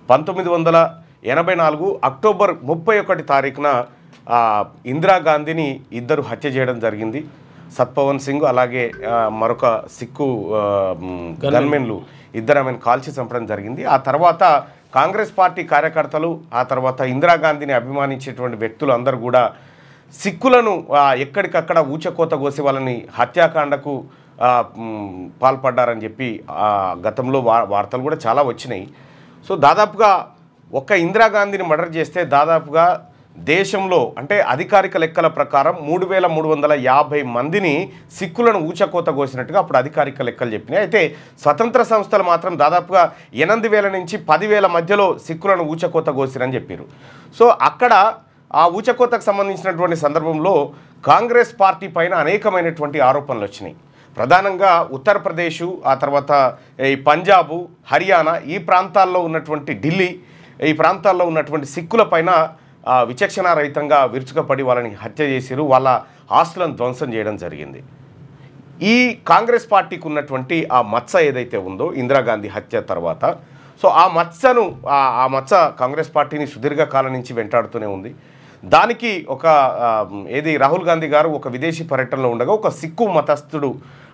1984 October 31 తారీఖున ఇందిరాగాంధీని ఇద్దరు హత్య చేయడం జరిగింది. సత్పవన్ సింగ్ అలాగే మరొక సిక్కు గన్మెన్లు ఇద్దరు ఆమెను కాల్చి చంపడం జరిగింది. ఆ తర్వాత కాంగ్రెస్ పార్టీ కార్యకర్తలు, ఆ తర్వాత ఇందిరాగాంధీని అభిమానించేటువంటి వ్యక్తులు అందరూ కూడా సిక్కులను ఎక్కడికక్కడ ఊచకోత కోసి వాళ్ళని హత్యాకాండకు పాల్పడ్డారని చెప్పి గతంలో వార్తలు కూడా చాలా వచ్చినాయి. సో దాదాపుగా ఒక్క ఇందిరాగాంధీని మర్డర్ చేస్తే దాదాపుగా దేశంలో అంటే అధికారిక లెక్కల ప్రకారం 3350 మందిని సిక్కులను ఊచకోత కోసినట్టుగా అప్పుడు అధికారిక లెక్కలు చెప్పినాయి. అయితే స్వతంత్ర సంస్థలు మాత్రం దాదాపుగా 8000 నుంచి 10,000 మధ్యలో సిక్కులను ఊచకోత కోసిరని చెప్పారు. సో అక్కడ ఆ ఊచకోతకు సంబంధించినటువంటి సందర్భంలో కాంగ్రెస్ పార్టీ పైన అనేకమైనటువంటి ఆరోపణలు వచ్చినాయి. ప్రధానంగా ఉత్తరప్రదేశ్, ఆ తర్వాత ఈ పంజాబు, హర్యానా ఈ ప్రాంతాల్లో ఉన్నటువంటి ఢిల్లీ ఈ ప్రాంతాల్లో ఉన్నటువంటి సిక్కుల పైన విచక్షణారహితంగా విరుచుకపడి వాళ్ళని హత్య చేసిరు, వాళ్ళ ఆస్తులను ధ్వంసం చేయడం జరిగింది. ఈ కాంగ్రెస్ పార్టీకి ఉన్నటువంటి ఆ మచ్చ ఏదైతే ఉందో ఇందిరాగాంధీ హత్య తర్వాత, సో ఆ మచ్చ కాంగ్రెస్ పార్టీని సుదీర్ఘకాలం నుంచి వెంటాడుతూనే ఉంది. దానికి రాహుల్ గాంధీ గారు ఒక విదేశీ పర్యటనలో ఉండగా ఒక సిక్కు మతస్థుడు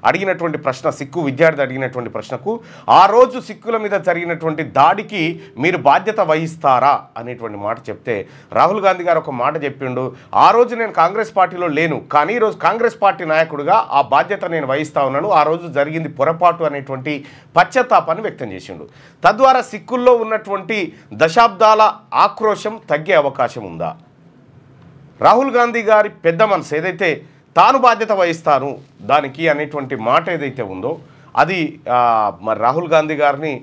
అడిగినటువంటి ప్రశ్న, సిక్కు విద్యార్థి అడిగినటువంటి ప్రశ్నకు ఆ రోజు సిక్కుల మీద జరిగినటువంటి దాడికి మీరు బాధ్యత వహిస్తారా అనేటువంటి మాట చెప్తే రాహుల్ గాంధీ గారు ఒక మాట చెప్పిండు, ఆ రోజు నేను కాంగ్రెస్ పార్టీలో లేను, కానీ ఈరోజు కాంగ్రెస్ పార్టీ నాయకుడిగా ఆ బాధ్యత నేను వహిస్తా ఉన్నాను, ఆ రోజు జరిగింది పొరపాటు అనేటువంటి పశ్చాత్తాపాన్ని వ్యక్తం చేసిండు. తద్వారా సిక్కుల్లో ఉన్నటువంటి దశాబ్దాల ఆక్రోశం తగ్గే అవకాశం ఉందా? రాహుల్ గాంధీ గారి పెద్ద మనసు ఏదైతే తాను బాధ్యత వహిస్తాను దానికి అనేటువంటి మాట ఏదైతే ఉందో అది మరి రాహుల్ గాంధీ గారిని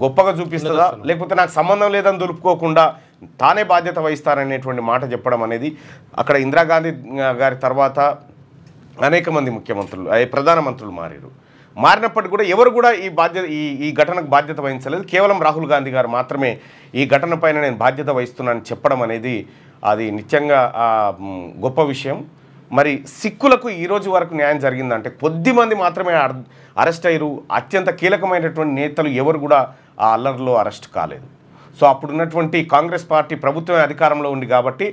గొప్పగా చూపిస్తుందా, లేకపోతే నాకు సంబంధం లేదని దులుపుకోకుండా తానే బాధ్యత వహిస్తారనేటువంటి మాట చెప్పడం అనేది అక్కడ ఇందిరాగాంధీ గారి తర్వాత అనేక మంది ముఖ్యమంత్రులు ప్రధానమంత్రులు మారినప్పటికీ కూడా ఎవరు కూడా ఈ ఘటనకు బాధ్యత వహించలేదు. కేవలం రాహుల్ గాంధీ గారు మాత్రమే ఈ ఘటన పైన నేను బాధ్యత వహిస్తున్నానని చెప్పడం అనేది అది నిత్యంగా గొప్ప విషయం. మరి సిక్కులకు ఈరోజు వరకు న్యాయం జరిగిందంటే కొద్దిమంది మాత్రమే అరెస్ట్ అయ్యారు. అత్యంత కీలకమైనటువంటి నేతలు ఎవరు కూడా ఆ అల్లర్లో అరెస్ట్ కాలేదు. సో అప్పుడున్నటువంటి కాంగ్రెస్ పార్టీ ప్రభుత్వం అధికారంలో ఉంది కాబట్టి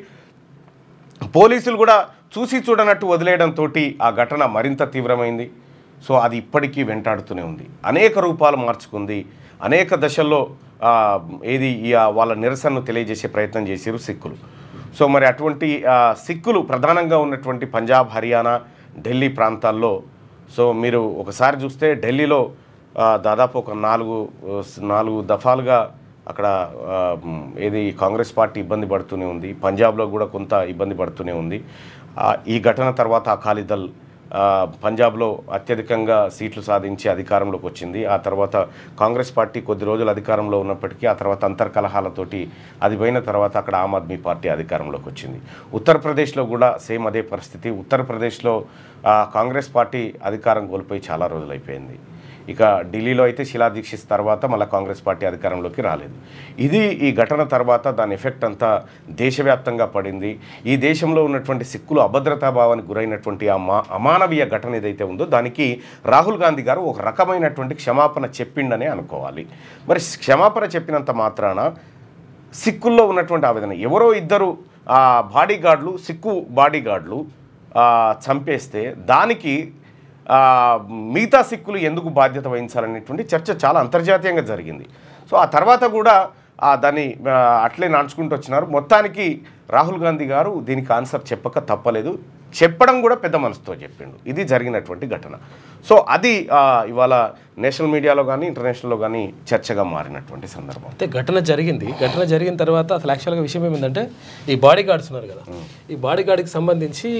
పోలీసులు కూడా చూసి చూడనట్టు వదిలేయడంతో ఆ ఘటన మరింత తీవ్రమైంది. సో అది ఇప్పటికీ వెంటాడుతూనే ఉంది, అనేక రూపాలు మార్చుకుంది, అనేక దశల్లో వాళ్ళ నిరసనను తెలియజేసే ప్రయత్నం చేశారు సిక్కులు. సో మరి అటువంటి సిక్కులు ప్రధానంగా ఉన్నటువంటి పంజాబ్, హర్యానా, ఢిల్లీ ప్రాంతాల్లో సో మీరు ఒకసారి చూస్తే ఢిల్లీలో దాదాపు ఒక 4 దఫాలుగా అక్కడ కాంగ్రెస్ పార్టీ ఇబ్బంది పడుతూనే ఉంది. పంజాబ్లో కూడా కొంత ఇబ్బంది పడుతూనే ఉంది. ఈ ఘటన తర్వాత అకాలీదళ్ పంజాబ్లో అత్యధికంగా సీట్లు సాధించి అధికారంలోకి వచ్చింది. ఆ తర్వాత కాంగ్రెస్ పార్టీ కొద్ది రోజులు అధికారంలో ఉన్నప్పటికీ ఆ తర్వాత అంతర్కలహాలతోటి అది పోయిన తర్వాత అక్కడ ఆమ్ ఆద్మీ పార్టీ అధికారంలోకి వచ్చింది. ఉత్తరప్రదేశ్లో కూడా సేమ్ అదే పరిస్థితి. ఉత్తరప్రదేశ్లో కాంగ్రెస్ పార్టీ అధికారం కోల్పోయి చాలా రోజులు అయిపోయింది. ఇక ఢిల్లీలో అయితే శిలా దీక్షిత్ తర్వాత మళ్ళీ కాంగ్రెస్ పార్టీ అధికారంలోకి రాలేదు. ఈ ఘటన తర్వాత దాని ఎఫెక్ట్ అంతా దేశవ్యాప్తంగా పడింది. ఈ దేశంలో ఉన్నటువంటి సిక్కులు అభద్రతాభావానికి గురైనటువంటి అమానవీయ ఘటన ఏదైతే ఉందో దానికి రాహుల్ గాంధీ గారు ఒక రకమైనటువంటి క్షమాపణ చెప్పిండనే అనుకోవాలి. మరి క్షమాపణ చెప్పినంత మాత్రాన సిక్కుల్లో ఉన్నటువంటి ఆవేదన ఎవరో ఇద్దరు బాడీగార్డులు, సిక్కు బాడీగార్డులు చంపేస్తే దానికి మిగతా సిక్కులు ఎందుకు బాధ్యత వహించాలనేటువంటి చర్చ చాలా అంతర్జాతీయంగా జరిగింది. సో ఆ తర్వాత కూడా దాన్ని అట్లే నడుచుకుంటూ వచ్చినారు. మొత్తానికి రాహుల్ గాంధీ గారు దీనికి ఆన్సర్ చెప్పక తప్పలేదు, చెప్పడం కూడా పెద్ద మనసుతో చెప్పిండు. ఇది జరిగినటువంటి ఘటన. సో అది ఇవాళ నేషనల్ మీడియాలో కానీ ఇంటర్నేషనల్లో కానీ చర్చగా మారినటువంటి సందర్భం. అయితే ఘటన జరిగిన తర్వాత అసలు యాక్చువల్గా విషయం ఏమిటంటే ఈ బాడీ గార్డ్స్ ఉన్నారు కదా, ఈ బాడీ గార్డ్కి సంబంధించి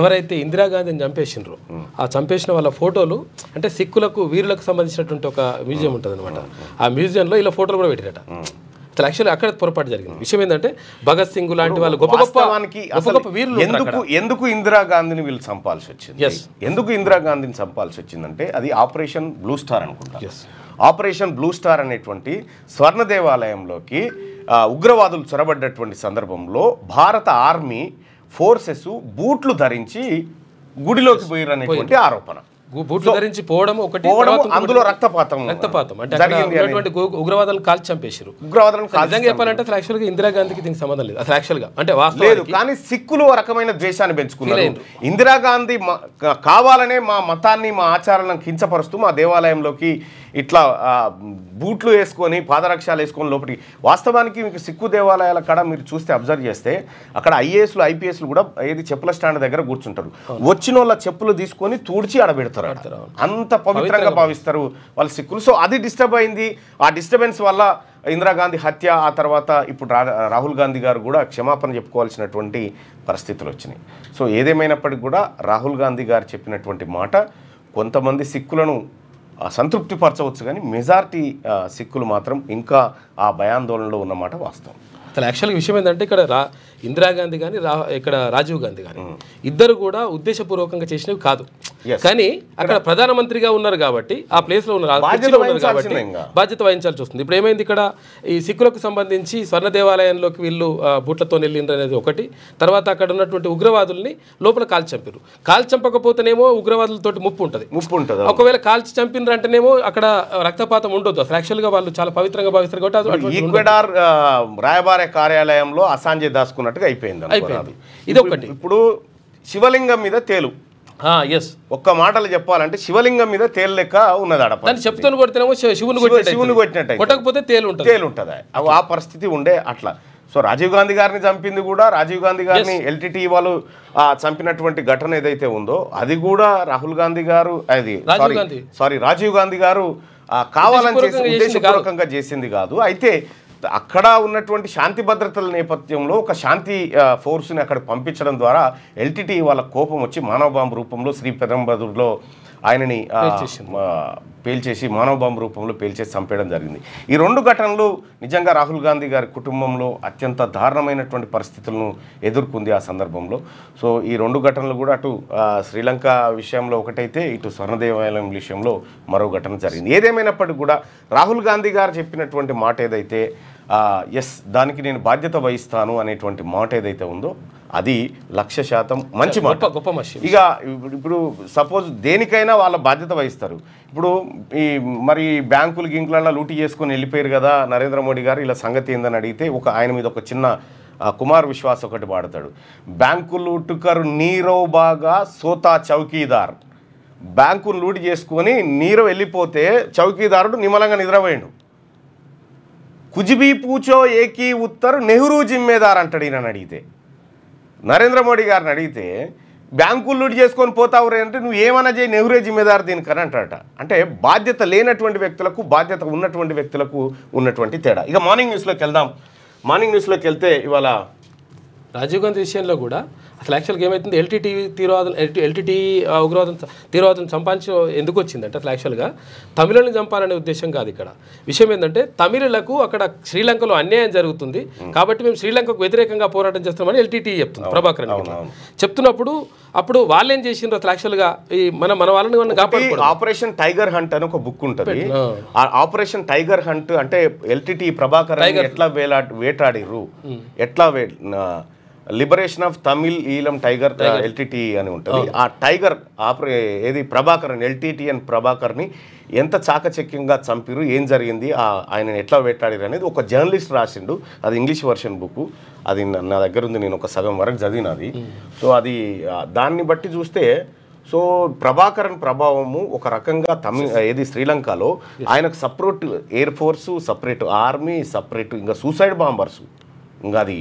ఎవరైతే ఇందిరాగాంధీని చంపేసినారో ఆ చంపేసిన వాళ్ళ ఫోటోలు అంటే సిక్కులకు వీరులకు సంబంధించినటువంటి ఒక మ్యూజియం ఉంటుంది అనమాట. ఆ మ్యూజియంలో ఇలా ఫోటోలు కూడా పెట్టారట. యాక్చువల్లీ అక్కడ పొరపాటు జరిగింది. విషయం ఏంటంటే భగత్ సింగ్ లాంటి వాళ్ళు గొప్ప గొప్ప వీరులు ఎందుకు ఇందిరాగాంధీని వీళ్ళు చంపాల్సి వచ్చింది, ఎందుకు ఇందిరాగాంధీని చంపాల్సి వచ్చిందంటే అది ఆపరేషన్ బ్లూ స్టార్ అనుకుంటా. ఆపరేషన్ బ్లూ స్టార్ అనేటువంటి స్వర్ణ దేవాలయంలోకి ఉగ్రవాదులు చొరబడ్డటువంటి సందర్భంలో భారత ఆర్మీ ఫోర్సెస్ బూట్లు ధరించి గుడిలోకి పోయారు అనేటువంటి ఆరోపణ. బూట్లు ధరించి పోవడం ఒకటి, అందులో రక్తపాతం అంటే అక్కడ ఉన్నటువంటి ఉగ్రవాదులను కాల్చి చంపేశారు. నిజంగా చెప్పాలంటే అసలు యాక్చువల్గా ఇందిరాగాంధీకి దీనికి సంబంధం లేదు అసలు యాక్చువల్గా, అంటే లేదు. కానీ సిక్కులు ఒక రకమైన ద్వేషాన్ని పెంచుకున్నారు. ఇందిరాగాంధీ కావాలనే మా మతాన్ని మా ఆచారాలను కించపరుస్తూ మా దేవాలయంలోకి ఇట్లా బూట్లు వేసుకొని పాదరక్షాలు వేసుకొని లోపలికి, వాస్తవానికి మీకు సిక్కు దేవాలయాల కాడ మీరు చూస్తే అబ్జర్వ్ చేస్తే అక్కడ ఐఏఎస్లు ఐపీఎస్లు కూడా ఏది చెప్పుల స్టాండ్ దగ్గర కూర్చుంటారు. వచ్చిన వాళ్ళ చెప్పులు తీసుకొని తూడ్చి ఆడబెడతారు. అంత పవిత్రంగా భావిస్తారు వాళ్ళ సిక్కులు. సో అది డిస్టర్బ్ అయింది. ఆ డిస్టర్బెన్స్ వల్ల ఇందిరాగాంధీ హత్య, ఆ తర్వాత ఇప్పుడు రాహుల్ గాంధీ గారు కూడా క్షమాపణ చెప్పుకోవాల్సినటువంటి పరిస్థితులు వచ్చినాయి. సో ఏదేమైనప్పటికీ కూడా రాహుల్ గాంధీ గారు చెప్పినటువంటి మాట కొంతమంది సిక్కులను సంతృప్తిపరచవచ్చు, కానీ మెజారిటీ సిక్కులు మాత్రం ఇంకా ఆ భయాందోళనలో ఉన్నమాట వాస్తవం. అసలు యాక్చువల్గా విషయం ఏంటంటే ఇక్కడ ఇందిరాగాంధీ కానీ ఇక్కడ రాజీవ్ గాంధీ కానీ ఇద్దరు కూడా ఉద్దేశపూర్వకంగా చేసినవి కాదు, కానీ అక్కడ ప్రధానమంత్రిగా ఉన్నారు కాబట్టి ఆ ప్లేస్లో ఉన్నారు కాబట్టి బాధ్యత వహించాల్సి వస్తుంది. ఇప్పుడు ఏమైంది, ఇక్కడ ఈ సిక్కులకు సంబంధించి స్వర్ణ దేవాలయంలోకి వీళ్ళు బూట్లతో వెళ్ళిండ్రు అనేది ఒకటి, తర్వాత అక్కడ ఉన్నటువంటి ఉగ్రవాదుల్ని లోపల కాల్చి చంపారు. కాల్చి చంపకపోతేనేమో ఉగ్రవాదులతోటి ముప్పు ఉంటుంది. ఒకవేళ కాల్చి చంపినరు అంటేనేమో అక్కడ రక్తపాతం ఉండొద్దు. అసలు యాక్చువల్గా వాళ్ళు చాలా పవిత్రంగా భావిస్తారు కాబట్టి ఈక్వెడార్ రాయబార కార్యాలయంలో అసాంజే దాచుకున్నట్టుగా అయిపోయింది. ఇది ఒకటి. ఇప్పుడు శివలింగం మీద తేలు, ఒక్క మాటలు చెప్పాలంటే శివలింగం మీద తేలు లెక్క ఉన్నది. దాన్ని చెప్తూనే కొడితేనేమో శివుని కొట్టినట్టు, కొట్టకపోతే తేలు ఉంటుంది. ఆ పరిస్థితి ఉండే అట్లా. సో రాజీవ్ గాంధీ గారిని చంపింది కూడా, రాజీవ్ గాంధీ గారిని ఎల్టీటీ వాళ్ళు చంపినటువంటి ఘటన ఏదైతే ఉందో అది కూడా రాహుల్ గాంధీ గారు, రాజీవ్ గాంధీ గారు కావాలని చేసి ఉద్దేశపూర్వకంగా చేసింది కాదు. అయితే అక్కడ ఉన్నటువంటి శాంతి భద్రతల నేపథ్యంలో ఒక శాంతి ఫోర్స్ని అక్కడ పంపించడం ద్వారా ఎల్టీటీ వాళ్ళ కోపం వచ్చి మానవ బాంబు రూపంలో శ్రీ పెరంబదూర్లో ఆయనని పేల్చేసి మానవ బాంబు రూపంలో పేల్చేసి చంపేయడం జరిగింది. ఈ రెండు ఘటనలు నిజంగా రాహుల్ గాంధీ గారి కుటుంబంలో అత్యంత దారుణమైనటువంటి పరిస్థితులను ఎదుర్కొంది ఆ సందర్భంలో. సో ఈ రెండు ఘటనలు కూడా అటు శ్రీలంక విషయంలో ఒకటైతే ఇటు స్వర్ణ దేవాలయం విషయంలో మరో ఘటన జరిగింది. ఏదేమైనప్పటికీ కూడా రాహుల్ గాంధీ గారు చెప్పినటువంటి మాట ఏదైతే దానికి నేను బాధ్యత వహిస్తాను అనేటువంటి మాట ఏదైతే ఉందో అది 100% మంచి మాట, గొప్ప విషయం. ఇక ఇప్పుడు సపోజ్ దేనికైనా వాళ్ళ బాధ్యత వహిస్తారు. ఇప్పుడు ఈ మరి బ్యాంకులు గింకులన్నా లూటీ చేసుకొని వెళ్ళిపోయారు కదా నరేంద్ర మోడీ గారు, ఇలా సంగతి ఏందని అడిగితే ఆయన మీద ఒక చిన్న కుమార్ విశ్వాస్ ఒకటి పాడతాడు. బ్యాంకు లూటుకరు నీరవ్ బాగా సోతా చౌకీదార్. బ్యాంకును లూటి చేసుకొని నీరవ్ వెళ్ళిపోతే చౌకీదారుడు నిమ్మలంగా నిద్రపోయాడు. కుజిబీ పూచో ఏకీ ఉత్తర్ నెహ్రూ జిమ్మేదార్ అంటాడు ఈయనని అడిగితే. నరేంద్ర మోడీ గారిని అడిగితే బ్యాంకులు లూటి చేసుకొని పోతావు రే అంటే నువ్వు ఏమన్నా చేయి, నెహ్రూ జిమ్మేదారు దీనికని అంటాడట. అంటే బాధ్యత లేనటువంటి వ్యక్తులకు బాధ్యత ఉన్నటువంటి వ్యక్తులకు ఉన్నటువంటి తేడా. ఇక మార్నింగ్ న్యూస్లోకి వెళ్దాం. మార్నింగ్ న్యూస్లోకి వెళ్తే ఇవాళ రాజీవ్ గాంధీ విషయంలో కూడా అసలు యాక్చువల్గా ఏమవుతుంది, ఎల్టీటీ తీవ్రవాదం సంపాదించి ఎందుకు వచ్చిందంటే అసలు యాక్చువల్గా తమిళని చంపాలనే ఉద్దేశం కాదు. ఇక్కడ విషయం ఏంటంటే తమిళులకు అక్కడ శ్రీలంకలో అన్యాయం జరుగుతుంది కాబట్టి మేము శ్రీలంకకు వ్యతిరేకంగా పోరాటం చేస్తామని ఎల్టీటీ చెప్తుంది. ప్రభాకరన్ చెప్తున్నప్పుడు అప్పుడు వాళ్ళు ఏం చేసిండ్రు అసలు యాక్చువల్గా ఈ మన వాళ్ళని కాపాడుకోవడం. ఆపరేషన్ టైగర్ హంట్ అని ఒక బుక్ ఉంటుంది. ఆ ఆపరేషన్ టైగర్ హంట్ అంటే ఎల్టీటీ ప్రభాకరన్ ఎట్లా వేటాడిర్రు, ఎట్లా liberation of Tamil ఈలం tiger LTT అని ఉంటుంది. ఆ టైగర్ ఏది ప్రభాకరన్ ఎల్టీటీ అండ్ ప్రభాకర్ని ఎంత చాకచక్యంగా చంపిరు, ఏం జరిగింది, ఆయన ఎట్లా వేటాడిరు అనేది ఒక జర్నలిస్ట్ రాసిండు. అది ఇంగ్లీష్ వర్షన్ బుక్, అది నా దగ్గర ఉంది, నేను ఒక సగం వరకు చదివినది. సో అది దాన్ని బట్టి చూస్తే సో ప్రభాకరన్ ప్రభావము ఒక రకంగా ఏది శ్రీలంకలో ఆయనకు separate air force, separate army, separate ఇంకా సూసైడ్ బాంబర్సు, ఇంకా అది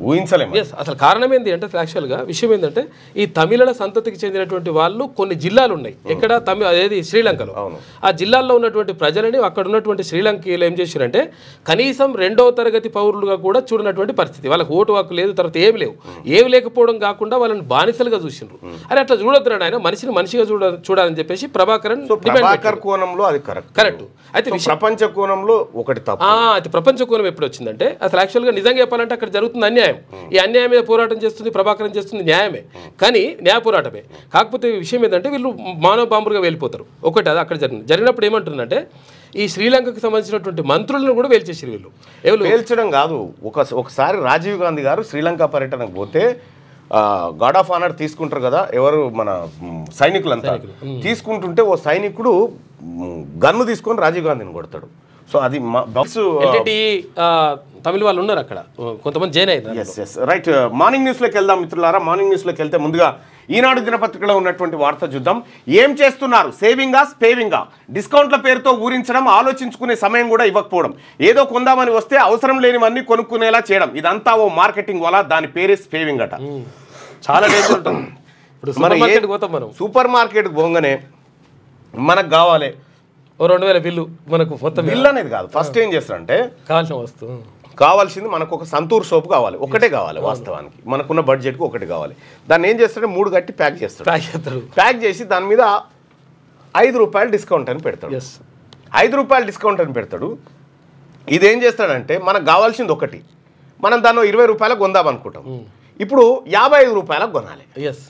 ఊహించలేము. అసలు కారణం ఏంటి అంటే యాక్చువల్గా విషయం ఏంటంటే ఈ తమిళ సంతతికి చెందినటువంటి వాళ్ళు కొన్ని జిల్లాలు ఉన్నాయి ఎక్కడ అదేది శ్రీలంకలో. ఆ జిల్లాల్లో ఉన్నటువంటి ప్రజలని అక్కడ ఉన్నటువంటి శ్రీలంకలో ఏం చేశారంటే కనీసం 2వ తరగతి పౌరులుగా కూడా చూడనటువంటి పరిస్థితి. వాళ్ళకి ఓటు హక్కు లేదు, తర్వాత ఏమి లేకపోవడం కాకుండా వాళ్ళని బానిసలుగా చూసిండ్రు. అరే అట్లా చూడొద్దున్నాడు ఆయన, మనిషిని మనిషిగా చూడాలని చెప్పేసి ప్రభాకరన్ కోణంలో అది కరెక్ట్. అయితే ప్రపంచ కోణంలో ఒకటి తప్ప. అయితే ప్రపంచ కోణం ఎప్పుడు వచ్చిందంటే అసలు యాక్చువల్గా నిజంగా చెప్పాలంటే అక్కడ జరుగుతుంది అన్యాయం. ఈ అన్యాయం మీద పోరాటం చేస్తుంది ప్రభాకరన్ చేస్తుంది న్యాయమే, కానీ న్యాయ పోరాటమే. కాకపోతే విషయం ఏంటంటే వీళ్ళు మానవ బాంబులుగా వెళ్ళిపోతారు. ఒకటి అది అక్కడ జరిగినప్పుడు ఏమంటుందంటే ఈ శ్రీలంకకు సంబంధించినటువంటి మంత్రులను కూడా వేల్చేసారు వీళ్ళు. వేల్చడం కాదు, ఒకసారి రాజీవ్ గాంధీ గారు శ్రీలంక పర్యటనకు పోతే గార్డ్ ఆఫ్ ఆనర్ తీసుకుంటారు కదా ఎవరు మన సైనికులంతా తీసుకుంటుంటే ఓ సైనికుడు గన్ను తీసుకొని రాజీవ్ గాంధీని కొడతాడు. సో అది తమిళ వాళ్ళు ఉన్నారు అక్కడ, కొంతమంది జైన్ అయ్యారు. Yes right. మార్నింగ్ న్యూస్లోకి వెళ్దాం మిత్రులారా. మార్నింగ్ న్యూస్లోకి వెళ్తే ముందుగా ఈనాడు దినపత్రికలో ఉన్నటువంటి వార్త చూద్దాం. ఏం చేస్తున్నారు? సేవింగా స్పేవింగా? డిస్కౌంట్ల పేరుతో ఊరించడం, ఆలోచించుకునే సమయం కూడా ఇవ్వకపోవడం, ఏదో కొందామని వస్తే అవసరం లేనివన్నీ కొనుక్కునేలా చేయడం, ఇదంతా ఓ మార్కెటింగ్ వల్ల. దాని పేరే స్పేవింగ్ అట. చాలా డేంజర్ ఉంటుంది. ఇప్పుడు సూపర్ మార్కెట్కి పోగానే మనకు కావాలి 2000 బిల్లు, మనకు మొత్తం బిల్లు అనేది కాదు. ఫస్ట్ ఏం చేస్తారంటే కావాల్సిన వస్తువు కావాల్సింది మనకు ఒక సంతూర్ సోపు కావాలి, ఒకటే కావాలి. వాస్తవానికి మనకున్న బడ్జెట్కి ఒకటి కావాలి. దాన్ని ఏం చేస్తాడంటే 3 కట్టి ప్యాక్ చేస్తాడు. ప్యాక్ చేసి దాని మీద ₹5 డిస్కౌంట్ అని పెడతాడు. ₹5 డిస్కౌంట్ అని పెడతాడు. ఇదేం చేస్తాడంటే మనకు కావాల్సింది ఒకటి, మనం దాన్ని ₹20 కొందామనుకుంటాం. ఇప్పుడు ₹55 కొనాలి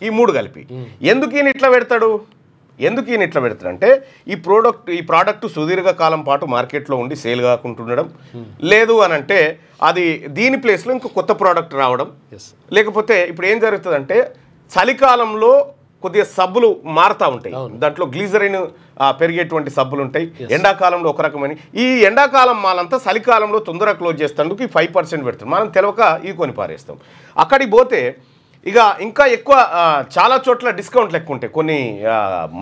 ఈ 3 కలిపి. ఎందుకు ఈయన ఇట్లా పెడతాడంటే ఈ ప్రోడక్ట్ సుదీర్ఘకాలం పాటు మార్కెట్లో ఉండి సేల్ కాకుంటుండడం, లేదు అని అంటే అది దీని ప్లేస్లో ఇంకో కొత్త ప్రోడక్ట్ రావడం. లేకపోతే ఇప్పుడు ఏం జరుగుతుందంటే చలికాలంలో కొద్దిగా సబ్బులు మారుతూ ఉంటాయి, దాంట్లో గ్లీజరిన్ పెరిగేటువంటి సబ్బులు ఉంటాయి. ఎండాకాలంలో ఒక రకమైన, ఈ ఎండాకాలం మాలంతా చలికాలంలో తొందరగా క్లోజ్ చేస్తానికి 5% పెడతాం. మనం తెలవక ఈ కొని పారేస్తాం. అక్కడికి పోతే ఇక ఇంకా ఎక్కువ చాలా చోట్ల డిస్కౌంట్లు ఎక్కువ ఉంటాయి. కొన్ని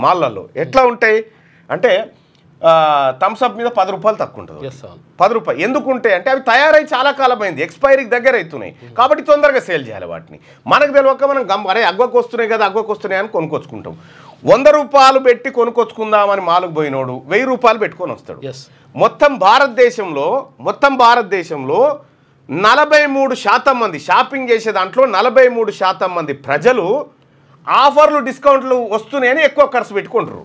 మాల్లలో ఎట్లా ఉంటాయి అంటే థమ్స్అప్ మీద ₹10 తక్కువ ఉంటుంది. ₹10 ఎందుకు ఉంటాయి అంటే అవి తయారై చాలా కాలం అయింది, ఎక్స్పైరీకి దగ్గర అవుతున్నాయి కాబట్టి తొందరగా సేల్ చేయాలి వాటిని. మనకు తెలియక మనం అరే అగ్గకు వస్తున్నాయి కదా, అగ్గకు వస్తున్నాయి అని కొనుక్కొచ్చుకుంటాం. ₹100 పెట్టి కొనుక్కొచ్చుకుందామని మాలకు పోయినోడు ₹1000 పెట్టుకొని వస్తాడు. మొత్తం భారతదేశంలో 43% మంది షాపింగ్ చేసే దాంట్లో 43% మంది ప్రజలు ఆఫర్లు డిస్కౌంట్లు వస్తున్నాయని ఎక్కువ ఖర్చు పెట్టుకుంటారు.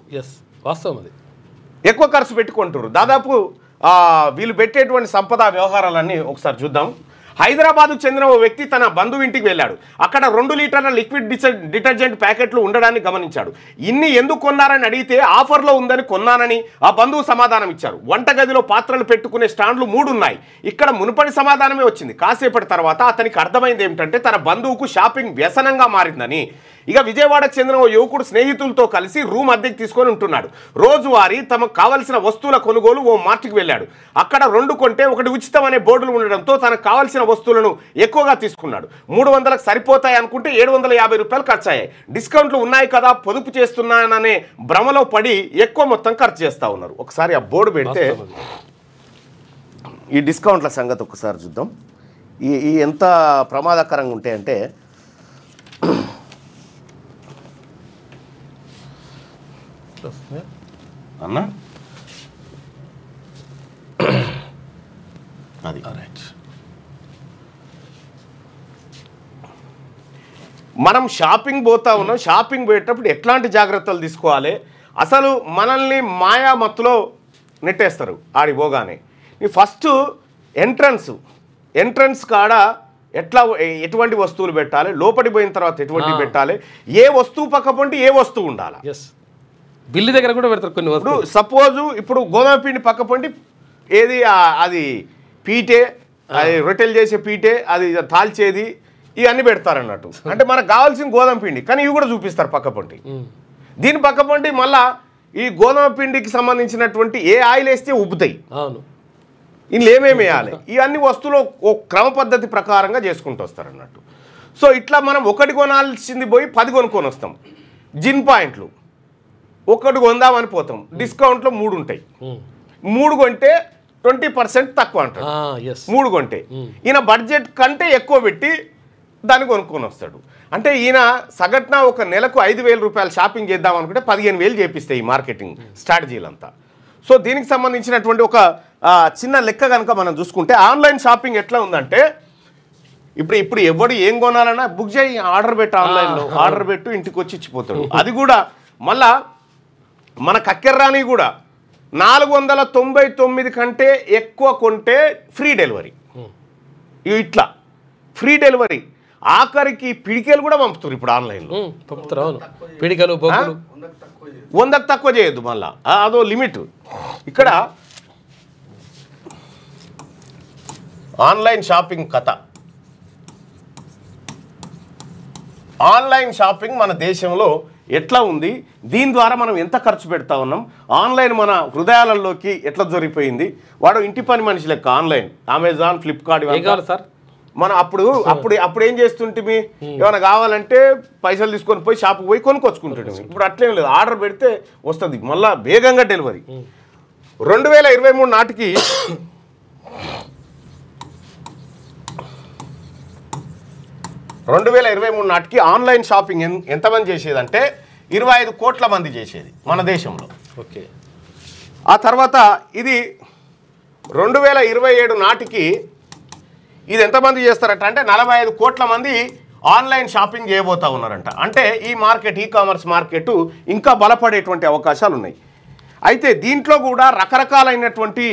వాస్తవం, అది ఎక్కువ ఖర్చు పెట్టుకుంటారు. దాదాపు వీళ్ళు పెట్టేటువంటి సంపద వ్యవహారాలన్నీ ఒకసారి చూద్దాం. హైదరాబాద్కు చెందిన ఓ వ్యక్తి తన బంధువు ఇంటికి వెళ్ళాడు. అక్కడ 2 లీటర్ల లిక్విడ్ డిటర్జెంట్ ప్యాకెట్లు ఉండడాన్ని గమనించాడు. ఇన్ని ఎందుకు కొన్నారని అడిగితే ఆఫర్లో ఉందని కొన్నానని ఆ బంధువు సమాధానం ఇచ్చారు. వంటగదిలో పాత్రలు పెట్టుకునే స్టాండ్లు 3 ఉన్నాయి. ఇక్కడ మునుపటి సమాధానమే వచ్చింది. కాసేపటి తర్వాత అతనికి అర్థమైంది ఏమిటంటే తన బంధువుకు షాపింగ్ వ్యసనంగా మారిందని. ఇక విజయవాడకు చెందిన ఓ యువకుడు స్నేహితులతో కలిసి రూమ్ అద్దెకి తీసుకొని ఉంటున్నాడు. రోజువారీ తమకు కావలసిన వస్తువుల కొనుగోలు ఓ మార్ట్కి వెళ్ళాడు. అక్కడ 2 కొంటే 1 ఉచితం అనే బోర్డులు ఉండడంతో తనకు కావాల్సిన వస్తువులను ఎక్కువగా తీసుకున్నాడు. 300కు సరిపోతాయి అనుకుంటే ₹750 ఖర్చయ్యాయి. డిస్కౌంట్లు ఉన్నాయి కదా, పొదుపు చేస్తున్నాననే భ్రమలో పడి ఎక్కువ మొత్తం ఖర్చు చేస్తూ ఉన్నారు. ఒకసారి ఆ బోర్డు పెడితే ఈ డిస్కౌంట్ల సంగతి ఒకసారి చూద్దాం. ఈ ఎంత ప్రమాదకరంగా ఉంటాయంటే అన్నా అది మనం షాపింగ్ పోతా ఉన్నాం. షాపింగ్ పోయేటప్పుడు ఎట్లాంటి జాగ్రత్తలు తీసుకోవాలి? అసలు మనల్ని మాయామత్తులో నెట్టేస్తారు. ఆడి పోగానే ఫస్ట్ ఎంట్రన్స్ కాడ ఎటువంటి వస్తువులు పెట్టాలి, లోపలి పోయిన తర్వాత ఎటువంటి పెట్టాలి, ఏ వస్తువు పక్క పొంటి ఏ వస్తువు ఉండాలి. బిల్లు దగ్గర కూడా పెడతారు కొన్ని వస్తువులు. సపోజు ఇప్పుడు గోధుమ పిండి పక్క పొంటి ఏది అది పీటే, అది రొట్టెలు చేసే పీటే, అది తాల్చేది, ఇవన్నీ పెడతారన్నట్టు. అంటే మనకు కావాల్సిన గోధుమ పిండి, కానీ ఇవి కూడా చూపిస్తారు పక్క పొంటి. దీని పక్క పొంటి మళ్ళా ఈ గోధుమ పిండికి సంబంధించినటువంటి ఏ ఆయిల్ వేస్తే ఉబ్బుతాయి, ఇందులో ఏమేమి వేయాలి, ఇవన్నీ వస్తువులు ఓ క్రమ పద్ధతి ప్రకారంగా చేసుకుంటూ వస్తారన్నట్టు. సో ఇట్లా మనం ఒకటి కొనాల్సింది పోయి 10 కొనుక్కొని వస్తాం. జిన్ పాయింట్లు ఒకటి కొందామని పోతాం, డిస్కౌంట్లో 3 ఉంటాయి. 3 కొంటే 20% తక్కువ అంటాడు. 3 కొంటే ఈయన బడ్జెట్ కంటే ఎక్కువ పెట్టి దాన్ని కొనుక్కొని వస్తాడు. అంటే ఈయన సగటున ఒక నెలకు ₹5,000 షాపింగ్ చేద్దాం అనుకుంటే 15,000 చేపిస్తాయి ఈ మార్కెటింగ్ స్ట్రాటజీలంతా. సో దీనికి సంబంధించినటువంటి ఒక చిన్న లెక్క కనుక మనం చూసుకుంటే ఆన్లైన్ షాపింగ్ ఎట్లా ఉందంటే ఇప్పుడు ఎవడు ఏం కొనాలన్నా బుక్ చేయి, ఆర్డర్ పెట్టు, ఆన్లైన్లో ఆర్డర్ పెట్టు, ఇంటికి వచ్చి ఇచ్చిపోతాడు. అది కూడా మళ్ళా మన కక్కెర్రాని కూడా 499 కంటే ఎక్కువ కొంటే ఫ్రీ డెలివరీ. ఇట్లా ఫ్రీ డెలివరీ, ఆఖరికి పిడికెలు కూడా పంపుతారు ఇప్పుడు ఆన్లైన్లో. పిడికెలు 100కు తక్కువ చేయొద్దు, మళ్ళా అదో లిమిట్. ఇక్కడ ఆన్లైన్ షాపింగ్ కథ ఆన్లైన్ షాపింగ్ మన దేశంలో ఎట్లా ఉంది, దీని ద్వారా మనం ఎంత ఖర్చు పెడతా ఉన్నాం, ఆన్లైన్ మన హృదయాలలోకి ఎట్లా జరిగిపోయింది. వాడు ఇంటి పని మనిషి లెక్క ఆన్లైన్, అమెజాన్, ఫ్లిప్కార్ట్ సార్. మనం అప్పుడు ఏం చేస్తుంటే ఏమైనా కావాలంటే పైసలు తీసుకొని పోయి షాప్కి పోయి కొనుక్కొచ్చుకుంటుంటే. ఇప్పుడు అట్లేం లేదు, ఆర్డర్ పెడితే వస్తుంది మళ్ళీ వేగంగా డెలివరీ. 2023 నాటికి ఆన్లైన్ షాపింగ్ ఎంతమంది చేసేదంటే 25 కోట్ల మంది చేసేది మన దేశంలో. ఓకే. ఆ తర్వాత ఇది 2027 నాటికి ఇది ఎంతమంది చేస్తారట అంటే 45 కోట్ల మంది ఆన్లైన్ షాపింగ్ చేయబోతా ఉన్నారంట. అంటే ఈ మార్కెట్, ఈ కామర్స్ మార్కెట్ ఇంకా బలపడేటువంటి అవకాశాలు ఉన్నాయి. అయితే దీంట్లో కూడా రకరకాలైనటువంటి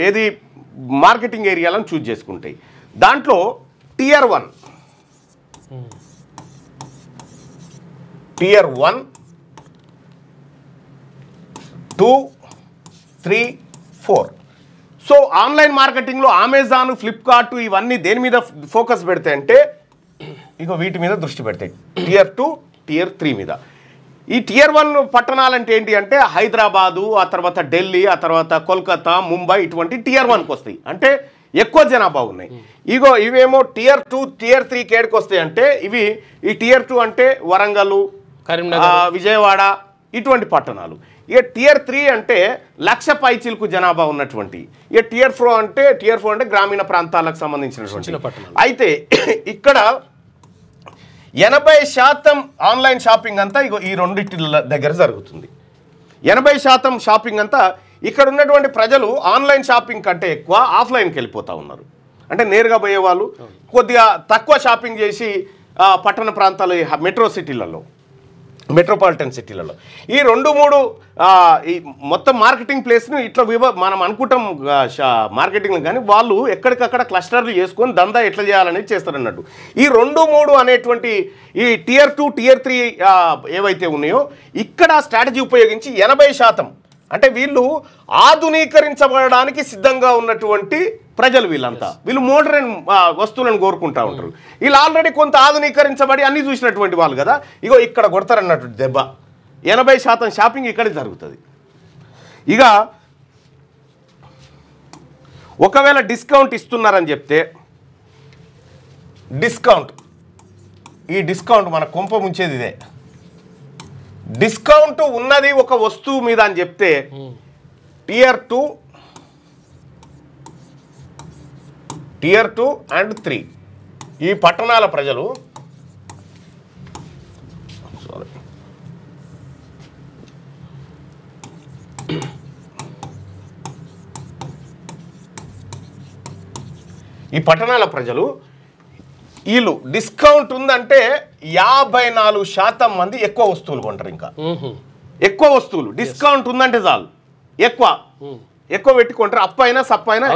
ఏది మార్కెటింగ్ ఏరియాలను చూజ్ చేసుకుంటాయి. దాంట్లో టియర్ 1, 2, 3, 4. సో ఆన్లైన్ మార్కెటింగ్లో అమెజాన్, ఫ్లిప్కార్ట్ ఇవన్నీ దేని మీద ఫోకస్ పెడతాయి అంటే ఇక వీటి మీద దృష్టి పెడతాయి. టియర్ 2, టియర్ 3 మీద. ఈ టియర్ 1 పట్టణాలంటే ఏంటి అంటే హైదరాబాదు, ఆ తర్వాత ఢిల్లీ, ఆ తర్వాత కోల్కతా, ముంబై ఇటువంటి టియర్ 1కి వస్తాయి. అంటే ఎక్కువ జనాభా ఉన్నాయి. ఇవేమో టియర్ 2, టియర్ 3 కేడికి వస్తాయి అంటే ఈ టియర్ 2 అంటే వరంగల్, కరీంనగర్, విజయవాడ ఇటువంటి పట్టణాలు. ఇక టియర్ 3 అంటే 1,00,000 పైచిలకు జనాభా ఉన్నటువంటి. ఇక టియర్ 4 అంటే గ్రామీణ ప్రాంతాలకు సంబంధించినటువంటి పట్టణాలు. అయితే ఇక్కడ 80% ఆన్లైన్ షాపింగ్ అంతా ఈ రెండింటి దగ్గర జరుగుతుంది. 80% షాపింగ్ అంతా ఇక్కడ ఉన్నటువంటి ప్రజలు ఆన్లైన్ షాపింగ్ కంటే ఎక్కువ ఆఫ్లైన్కి వెళ్ళిపోతూ ఉన్నారు. అంటే నేరుగా పోయేవాళ్ళు కొద్దిగా తక్కువ షాపింగ్ చేసి పట్టణ ప్రాంతాలు, మెట్రోపాలిటన్ సిటీలలో ఈ 2-3 ఈ మొత్తం మార్కెటింగ్ ప్లేస్ను ఇట్లా మనం అనుకుంటాం మార్కెటింగ్, కానీ వాళ్ళు ఎక్కడికక్కడ క్లస్టర్లు చేసుకొని దందా ఎట్లా చేయాలనేది చేస్తారన్నట్టు. ఈ 2-3 అనేటువంటి ఈ టియర్ 2, టియర్ 3 ఏవైతే ఉన్నాయో ఇక్కడ స్ట్రాటజీ ఉపయోగించి 80% అంటే వీళ్ళు ఆధునీకరించబడడానికి సిద్ధంగా ఉన్నటువంటి ప్రజలు. వీళ్ళు మోడర్న్ వస్తువులను కోరుకుంటూ ఉంటారు. వీళ్ళు ఆల్రెడీ కొంత ఆధునీకరించబడి అన్ని చూసినటువంటి వాళ్ళు కదా. ఇగో ఇక్కడ కొడతారన్నట్టు దెబ్బ. 80% షాపింగ్ ఇక్కడే జరుగుతుంది. ఇక ఒకవేళ డిస్కౌంట్ ఇస్తున్నారని చెప్తే ఈ డిస్కౌంట్ మన కొంప ముంచేది ఇదే. డిస్కౌంట్ ఉన్నది ఒక వస్తువు మీద అని చెప్తే టియర్ 2 అండ్ 3 ఈ పట్టణాల ప్రజలు వీళ్ళు డిస్కౌంట్ ఉందంటే 54% మంది ఎక్కువ వస్తువులు కొంటారు. ఇంకా ఎక్కువ వస్తువులు డిస్కౌంట్ ఉందంటే చాలు ఎక్కువ పెట్టుకుంటారు. అప్పైనా సప్పైనా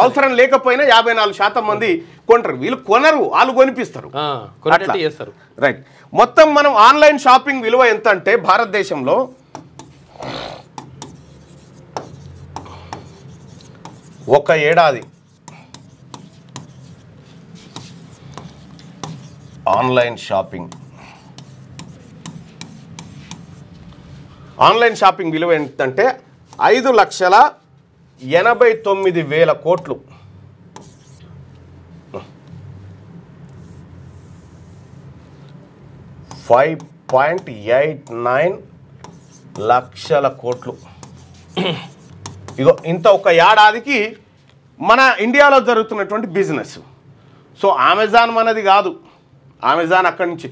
అవసరం లేకపోయినా 54% మంది కొంటారు. వీళ్ళు కొనరు, వాళ్ళు కొనిపిస్తారు. రైట్. మొత్తం మనం ఆన్లైన్ షాపింగ్ విలువ ఎంత అంటే భారతదేశంలో ఒక ఏడాది ఆన్లైన్ షాపింగ్ విలువ ఎంతంటే 5,89,000 కోట్లు. 5.89 లక్షల కోట్లు. ఇగో ఇంత ఒక ఏడాదికి మన ఇండియాలో జరుగుతున్నటువంటి బిజినెస్. సో అమెజాన్ మనది కాదు, అమెజాన్ అక్కడి నుంచి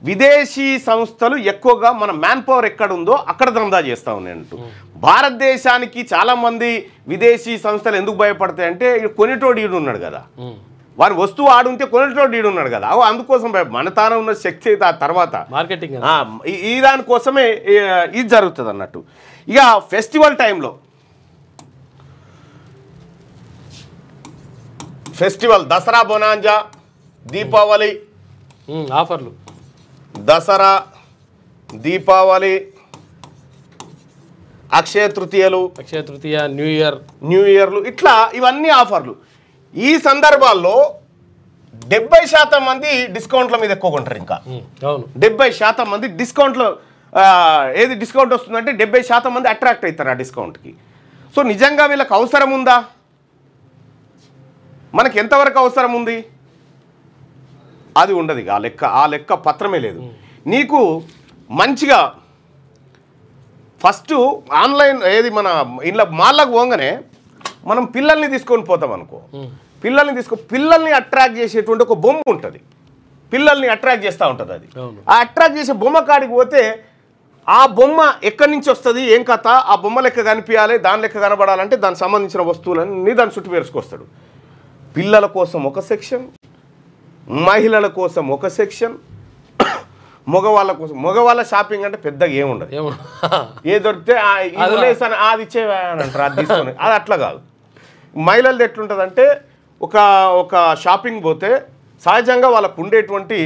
విదేశీ సంస్థలు ఎక్కువగా మన మ్యాన్ పవర్ ఎక్కడ ఉందో అక్కడ దందా చేస్తూ ఉన్నాయంటూ. భారతదేశానికి చాలామంది విదేశీ సంస్థలు ఎందుకు భయపడతాయంటే కొనేటోడు ఈడు ఉన్నాడు కదా, వారి వస్తువు ఆడుంటే కొనేటోడు ఈడు ఉన్నాడు కదా, అందుకోసం మన తాను ఉన్న శక్తి అయితే ఆ తర్వాత మార్కెటింగ్ ఈ దానికోసమే ఇది జరుగుతుంది అన్నట్టు. ఇక ఫెస్టివల్ టైంలో దసరా, బొనాంజా, దీపావళి ఆఫర్లు, దసరా, దీపావళి, అక్షయ తృతీయ, న్యూ ఇయర్లు ఇట్లా ఇవన్నీ ఆఫర్లు. ఈ సందర్భాల్లో 70% మంది డిస్కౌంట్ల మీద ఎక్కువ కొంటారు. ఇంకా 70% మంది డిస్కౌంట్లో ఏది డిస్కౌంట్ వస్తుందంటే 70% మంది అట్రాక్ట్ అవుతారు ఆ డిస్కౌంట్కి. సో నిజంగా వీళ్ళకి అవసరం ఉందా? మనకి ఎంతవరకు అవసరం ఉంది? అది ఉండదు. ఆ లెక్క పత్రమే లేదు. నీకు మంచిగా ఫస్ట్ ఆన్లైన్ ఏది మన ఇంట్లో మాల్లకు పోగానే మనం పిల్లల్ని తీసుకొని పోతాం అనుకో, పిల్లల్ని అట్రాక్ట్ చేసేటువంటి ఒక బొమ్మ ఉంటుంది, పిల్లల్ని అట్రాక్ట్ చేస్తూ ఉంటుంది. అది ఆ అట్రాక్ట్ చేసే బొమ్మ కాడికి పోతే ఆ బొమ్మ ఎక్కడి నుంచి వస్తుంది, ఏం కథ, ఆ బొమ్మ లెక్క కనిపించాలి, దాని లెక్క కనబడాలంటే దానికి సంబంధించిన వస్తువులన్నీ దాని చుట్టూ పేరుసుకొస్తాడు. పిల్లల కోసం ఒక సెక్షన్, మహిళల కోసం ఒక సెక్షన్, మగవాళ్ళ కోసం. మగవాళ్ళ షాపింగ్ అంటే పెద్దగా ఏముండదు, ఏ దొరికితే అది ఇచ్చేవా అని అంటారు, అది తీసుకొని. అది అట్లా కాదు. మహిళలది ఎట్లుంటుందంటే ఒక షాపింగ్ పోతే సహజంగా వాళ్ళకు ఉండేటువంటి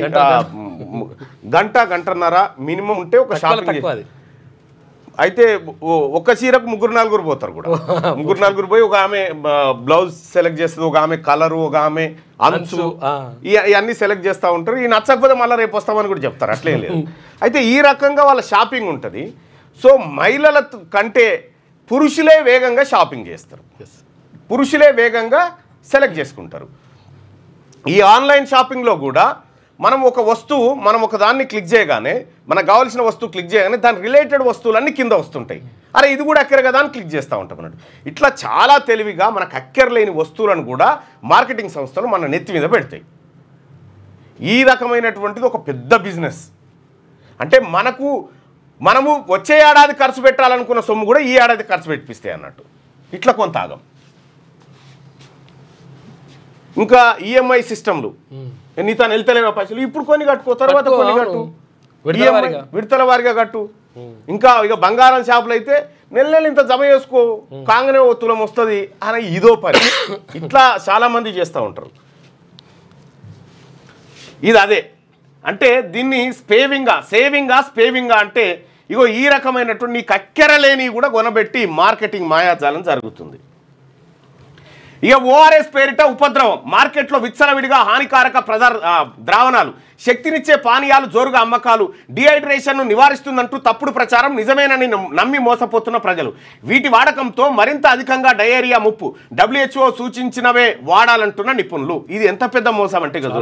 గంటన్నర మినిమం ఉంటే ఒక షాపింగ్. అయితే ఒక చీరకు 3-4 పోతారు కూడా. 3-4 పోయి ఒక ఆమె బ్లౌజ్ సెలెక్ట్ చేస్తుంది, ఒక ఆమె కలరు, ఒక ఆమె అంచు, ఇవన్నీ సెలెక్ట్ చేస్తూ ఉంటారు. ఈ నచ్చకపోతే మళ్ళీ రేపు వస్తామని కూడా చెప్తారు, అట్లేం లేదు. అయితే ఈ రకంగా వాళ్ళ షాపింగ్ ఉంటుంది. సో మహిళల కంటే పురుషులే వేగంగా షాపింగ్ చేస్తారు, పురుషులే వేగంగా సెలెక్ట్ చేసుకుంటారు. ఈ ఆన్లైన్ షాపింగ్లో కూడా మనం ఒక వస్తువు మనం ఒక దాన్ని క్లిక్ చేయగానే, మనకు కావాల్సిన వస్తువు క్లిక్ చేయగానే దాని రిలేటెడ్ వస్తువులన్నీ కింద వస్తుంటాయి. అరే ఇది కూడా అక్కర కదా అని క్లిక్ చేస్తూ ఉంటాం అన్నట్టు. ఇట్లా చాలా తెలివిగా మనకు అక్కర్లేని వస్తువులను కూడా మార్కెటింగ్ సంస్థలు మన నెత్తి మీద పెడతాయి. ఈ రకమైనటువంటిది ఒక పెద్ద బిజినెస్. అంటే మనము వచ్చే ఏడాది ఖర్చు పెట్టాలనుకున్న సొమ్ము కూడా ఈ ఏడాది ఖర్చు పెట్టిస్తాయి అన్నట్టు. ఇట్లా కొంత ఆగం. ఇంకా ఈఎంఐ సిస్టమ్లు, నీతో వెళ్తలేవా పైసలు, ఇప్పుడు కొన్ని కట్టుకో, తర్వాత కొన్ని కట్టు, విడతల వారిగా కట్టు. ఇంకా ఇక బంగారం షాపులు అయితే నెల ఇంత జమ చేసుకో, కాంగనే ఓ తులం వస్తుంది అని ఇదో పని. ఇట్లా చాలామంది చేస్తూ ఉంటారు. ఇది అదే అంటే దీన్ని సేవింగా అంటే ఇగో ఈ రకమైనటువంటి నీకు అక్కరలేని కూడా కొనబెట్టి మార్కెటింగ్ మాయాజాలం జరుగుతుంది. ఇక ఓఆర్ఎస్ పేరిట ఉపద్రవం, మార్కెట్లో విచ్చలవిడిగా హానికారక ద్రావణాలు, శక్తినిచ్చే పానీయాలు జోరుగా అమ్మకాలు, డిహైడ్రేషన్ను నివారిస్తుందంటూ తప్పుడు ప్రచారం, నిజమేనని నమ్మి మోసపోతున్న ప్రజలు. వీటి వాడకంతో మరింత అధికంగా డయేరియా ముప్పు, WHO సూచించినవే వాడాలంటున్న నిపుణులు. ఇది ఎంత పెద్ద మోసం అంటే కదా.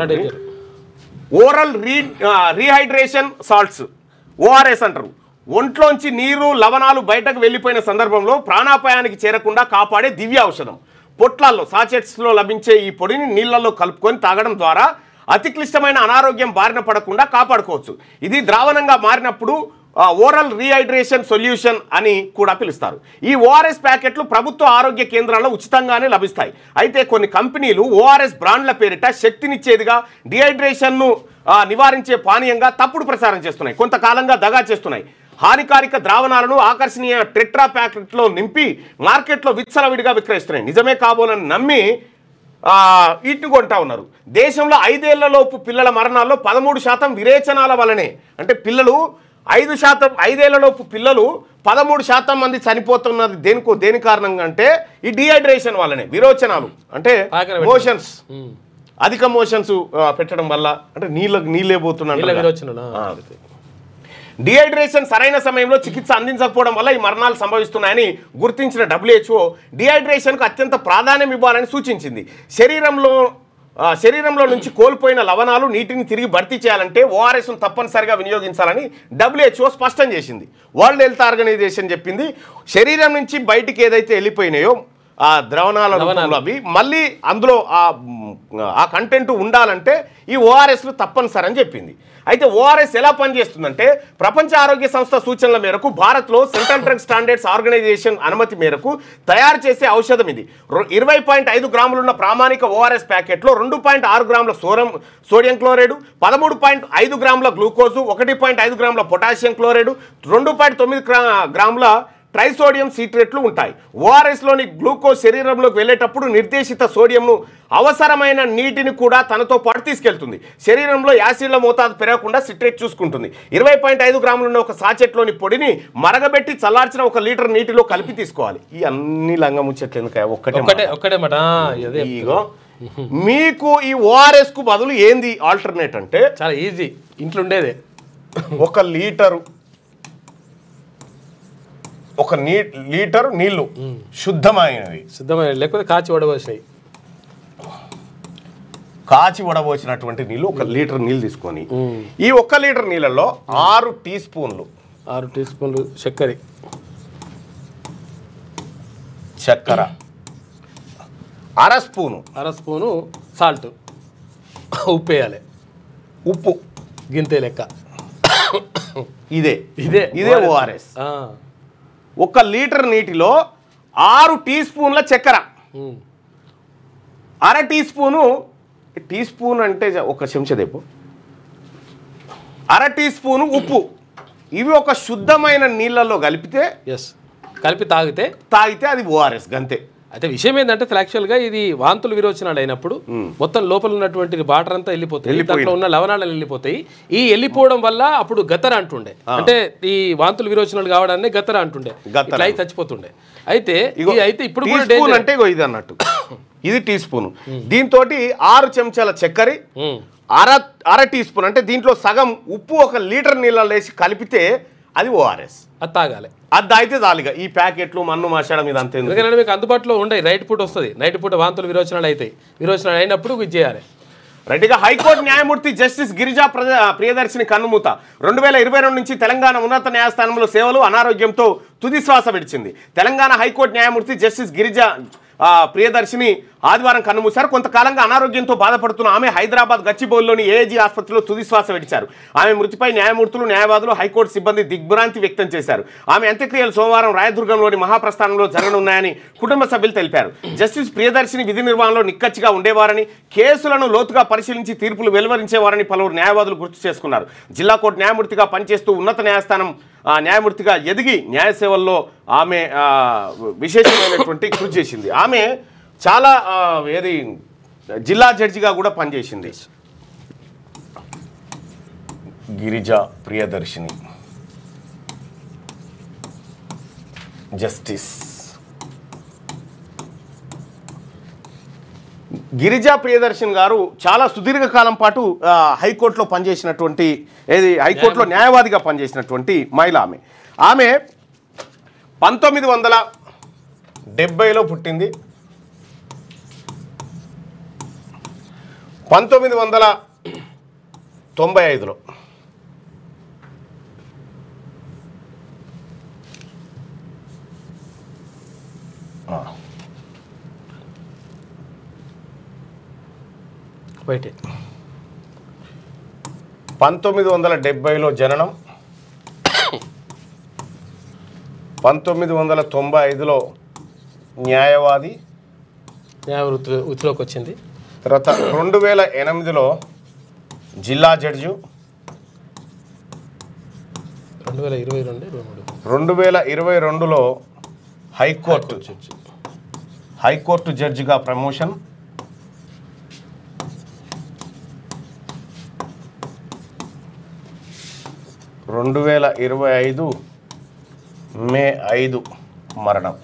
ఓరల్ రీహైడ్రేషన్ సాల్ట్స్, ఓఆర్ఎస్ అంటారు. ఒంట్లోంచి నీరు లవణాలు బయటకు వెళ్ళిపోయిన సందర్భంలో ప్రాణాపాయానికి చేరకుండా కాపాడే దివ్య ఔషధం. పొట్లాల్లో సాచెట్స్లో లభించే ఈ పొడిని నీళ్లలో కలుపుకొని తాగడం ద్వారా అతి క్లిష్టమైన అనారోగ్యం బారిన పడకుండా కాపాడుకోవచ్చు. ఇది ద్రావణంగా మారినప్పుడు ఓరల్ రీహైడ్రేషన్ సొల్యూషన్ అని కూడా పిలుస్తారు. ఈ ఓఆర్ఎస్ ప్యాకెట్లు ప్రభుత్వ ఆరోగ్య కేంద్రాల్లో ఉచితంగానే లభిస్తాయి. అయితే కొన్ని కంపెనీలు ఓఆర్ఎస్ బ్రాండ్ల పేరిట శక్తినిచ్చేదిగా, డిహైడ్రేషన్ను నివారించే పానీయంగా తప్పుడు ప్రచారం చేస్తున్నాయి. కొంతకాలంగా దగా చేస్తున్నాయి. హానికారక ద్రావణాలను ఆకర్షణీయ టెట్రా ప్యాకెట్లో నింపి మార్కెట్లో విచ్చలవిడిగా విక్రయిస్తున్నాయి. నిజమే కాబోలని నమ్మి ఇటు కొంటా ఉన్నారు. దేశంలో 5 ఏళ్లలోపు పిల్లల మరణాల్లో 13% విరేచనాల వలనే. అంటే పిల్లలు 5 ఏళ్లలోపు పిల్లలు 13% మంది చనిపోతున్నది దేని కారణంగా అంటే ఈ డిహైడ్రేషన్ వల్లనే. విరోచనాలు అంటే మోషన్స్, అధిక మోషన్స్ పెట్టడం వల్ల, అంటే నీళ్ళే పోతున్నాయి. డిహైడ్రేషన్ సరైన సమయంలో చికిత్స అందించకపోవడం వల్ల ఈ మరణాలు సంభవిస్తున్నాయని గుర్తించిన WHO డిహైడ్రేషన్కు అత్యంత ప్రాధాన్యం ఇవ్వాలని సూచించింది. శరీరంలో నుంచి కోల్పోయిన లవణాలు నీటిని తిరిగి భర్తీ చేయాలంటే ఓఆర్ఎస్ను తప్పనిసరిగా వినియోగించాలని WHO స్పష్టం చేసింది. వరల్డ్ హెల్త్ ఆర్గనైజేషన్ చెప్పింది. శరీరం నుంచి బయటికి ఏదైతే వెళ్ళిపోయినాయో ఆ ద్రావణాల రూపంలో అవి మళ్ళీ అందులో ఆ కంటెంట్ ఉండాలంటే ఈ ఓఆర్ఎస్లు తప్పనిసరి అని చెప్పింది. అయితే ఓఆర్ఎస్ ఎలా పనిచేస్తుందంటే ప్రపంచ ఆరోగ్య సంస్థ సూచనల మేరకు భారత్లో సెంట్రల్ డ్రగ్ స్టాండర్డ్స్ ఆర్గనైజేషన్ అనుమతి మేరకు తయారు చేసే ఔషధం ఇది. 20.5 గ్రాములున్న ప్రామాణిక ఓఆర్ఎస్ ప్యాకెట్లో 2.6 గ్రాముల సోడియం క్లోరైడ్, 13.5 గ్రాముల గ్లూకోజు, 1.5 గ్రాముల పొటాషియం క్లోరైడ్, 2.9 గ్రాముల ట్రైసోడియం సిట్రేట్లు ఉంటాయి. ఓఆర్ఎస్లోని గ్లూకోజ్ శరీరంలోకి వెళ్ళేటప్పుడు నిర్దేశిత సోడియంను అవసరమైన నీటిని కూడా తనతో పాటు తీసుకెళ్తుంది. శరీరంలో యాసిడ్ల మోతాదు పెరగకుండా సిట్రేట్ చూసుకుంటుంది. 20.5 గ్రాములున్న ఒక సాచెట్లోని పొడిని మరగబెట్టి చల్లార్చిన 1 లీటర్ నీటిలో కలిపి తీసుకోవాలి. ఈ అన్ని లంగముచ్చట్లు ఎందుకు? ఒక్కటే మాట. మీకు ఈ ఓఆర్ఎస్కు బదులు ఏంది ఆల్టర్నేట్ అంటే చాలా ఈజీ, ఇంట్లో ఉండేదే. 1 లీటరు నీళ్లు శుద్ధమైనవి, లేకపోతే కాచి వడవసినాయి, కాచి వడబోసినటువంటి నీళ్ళు 1 లీటర్ నీళ్ళు తీసుకొని ఈ 1 లీటర్ నీళ్ళలో 6 టీ స్పూన్లు చక్కెర, అర స్పూను సాల్ట్, ఉప్పు వేయాలి, ఉప్పు గింతే లెక్క. ఇదే ఓఆర్ఎస్. 1 లీటర్ నీటిలో 6 టీ స్పూన్ల చక్కెర, అర టీ స్పూన్ అంటే 1 చెంచా దేపు, అర టీ స్పూను ఉప్పు, ఇవి ఒక శుద్ధమైన నీళ్ళల్లో కలిపితే తాగితే అది ఓఆర్ఎస్ గంతే. అయితే విషయం ఏంటంటే యాక్చువల్గా ఇది వాంతులు విరోచనాలు అయినప్పుడు మొత్తం లోపల ఉన్నటువంటి వాటర్ అంతా వెళ్ళిపోతాయి, దాంట్లో ఉన్న లవణాలు వెళ్ళిపోతాయి. ఈ వెళ్ళిపోవడం వల్ల అప్పుడు గతర అంటుండే, అంటే ఈ వాంతులు విరోచనాలు కావడాన్ని గతర అంటుండే, ఇట్లా చచ్చిపోతుండే. అయితే ఇప్పుడు అంటే ఇది అన్నట్టు ఇది టీ స్పూన్, దీంతో 6 చెంచాల చక్కెర, అర టీ స్పూన్ అంటే దీంట్లో సగం ఉప్పు 1 లీటర్ నీళ్ళలో వేసి కలిపితే అది ఓఆర్ఎస్. అది తాగాలి, అది తాగితే చాలుగా. ఈ ప్యాకెట్లు మన్ను మాషడం ఇది అంతే. ఎందుకంటే మీకు అందుబాటులో ఉండే నైట్ పూట వస్తుంది, నైట్ పూట వాంతులు విరోచనాలు అవుతాయి, విరోచనాలు అయినప్పుడు ఇది చేయాలి. రైట్గా హైకోర్టు న్యాయమూర్తి జస్టిస్ గిరిజా ప్రియదర్శిని కన్నుమూత. 2022 నుంచి తెలంగాణ ఉన్నత న్యాయస్థానంలో సేవలు అనారోగ్యంతో తుది శ్వాస విడిచింది. తెలంగాణ హైకోర్టు న్యాయమూర్తి జస్టిస్ గిరిజా ప్రియదర్శిని ఆదివారం కన్నుమూశారు. కొంతకాలంగా అనారోగ్యంతో బాధపడుతున్న ఆమె హైదరాబాద్ గచ్చిబౌలిలోని ఏఏజీ ఆసుపత్రిలో తుది శ్వాస విడిచారు. ఆమె మృతిపై న్యాయమూర్తులు, న్యాయవాదులు, హైకోర్టు సిబ్బంది దిగ్భ్రాంతి వ్యక్తం చేశారు. ఆమె అంత్యక్రియలు సోమవారం రాయదుర్గంలోని మహాప్రస్థానంలో జరగనున్నాయని కుటుంబ సభ్యులు తెలిపారు. జస్టిస్ ప్రియదర్శిని విధి నిర్వహణలో నిక్కచ్చిగా ఉండేవారని, కేసులను లోతుగా పరిశీలించి తీర్పులు వెలువరించేవారని పలువురు న్యాయవాదులు గుర్తు చేసుకున్నారు. జిల్లా కోర్టు న్యాయమూర్తిగా పనిచేస్తూ ఉన్నత న్యాయస్థానం న్యాయమూర్తిగా ఎదిగి న్యాయ సేవల్లో ఆమె విశేషమైనటువంటి కృషి చేసింది. ఆమె చాలా జిల్లా జడ్జిగా కూడా పనిచేసింది. గిరిజా ప్రియదర్శిని జస్టిస్ గిరిజా ప్రియదర్శన్ గారు చాలా సుదీర్ఘకాలం పాటు హైకోర్టులో పనిచేసినటువంటి హైకోర్టులో న్యాయవాదిగా పనిచేసినటువంటి మహిళ. ఆమె 1970లో పుట్టింది. 1995లో బయటే 1970లో జననం, 1995లో న్యాయవాది, వృత్తిలోకి వచ్చింది. తర్వాత 2008లో జిల్లా జడ్జి, 2022లో హైకోర్టు జడ్జిగా ప్రమోషన్, 2025 మే 5 మరణం.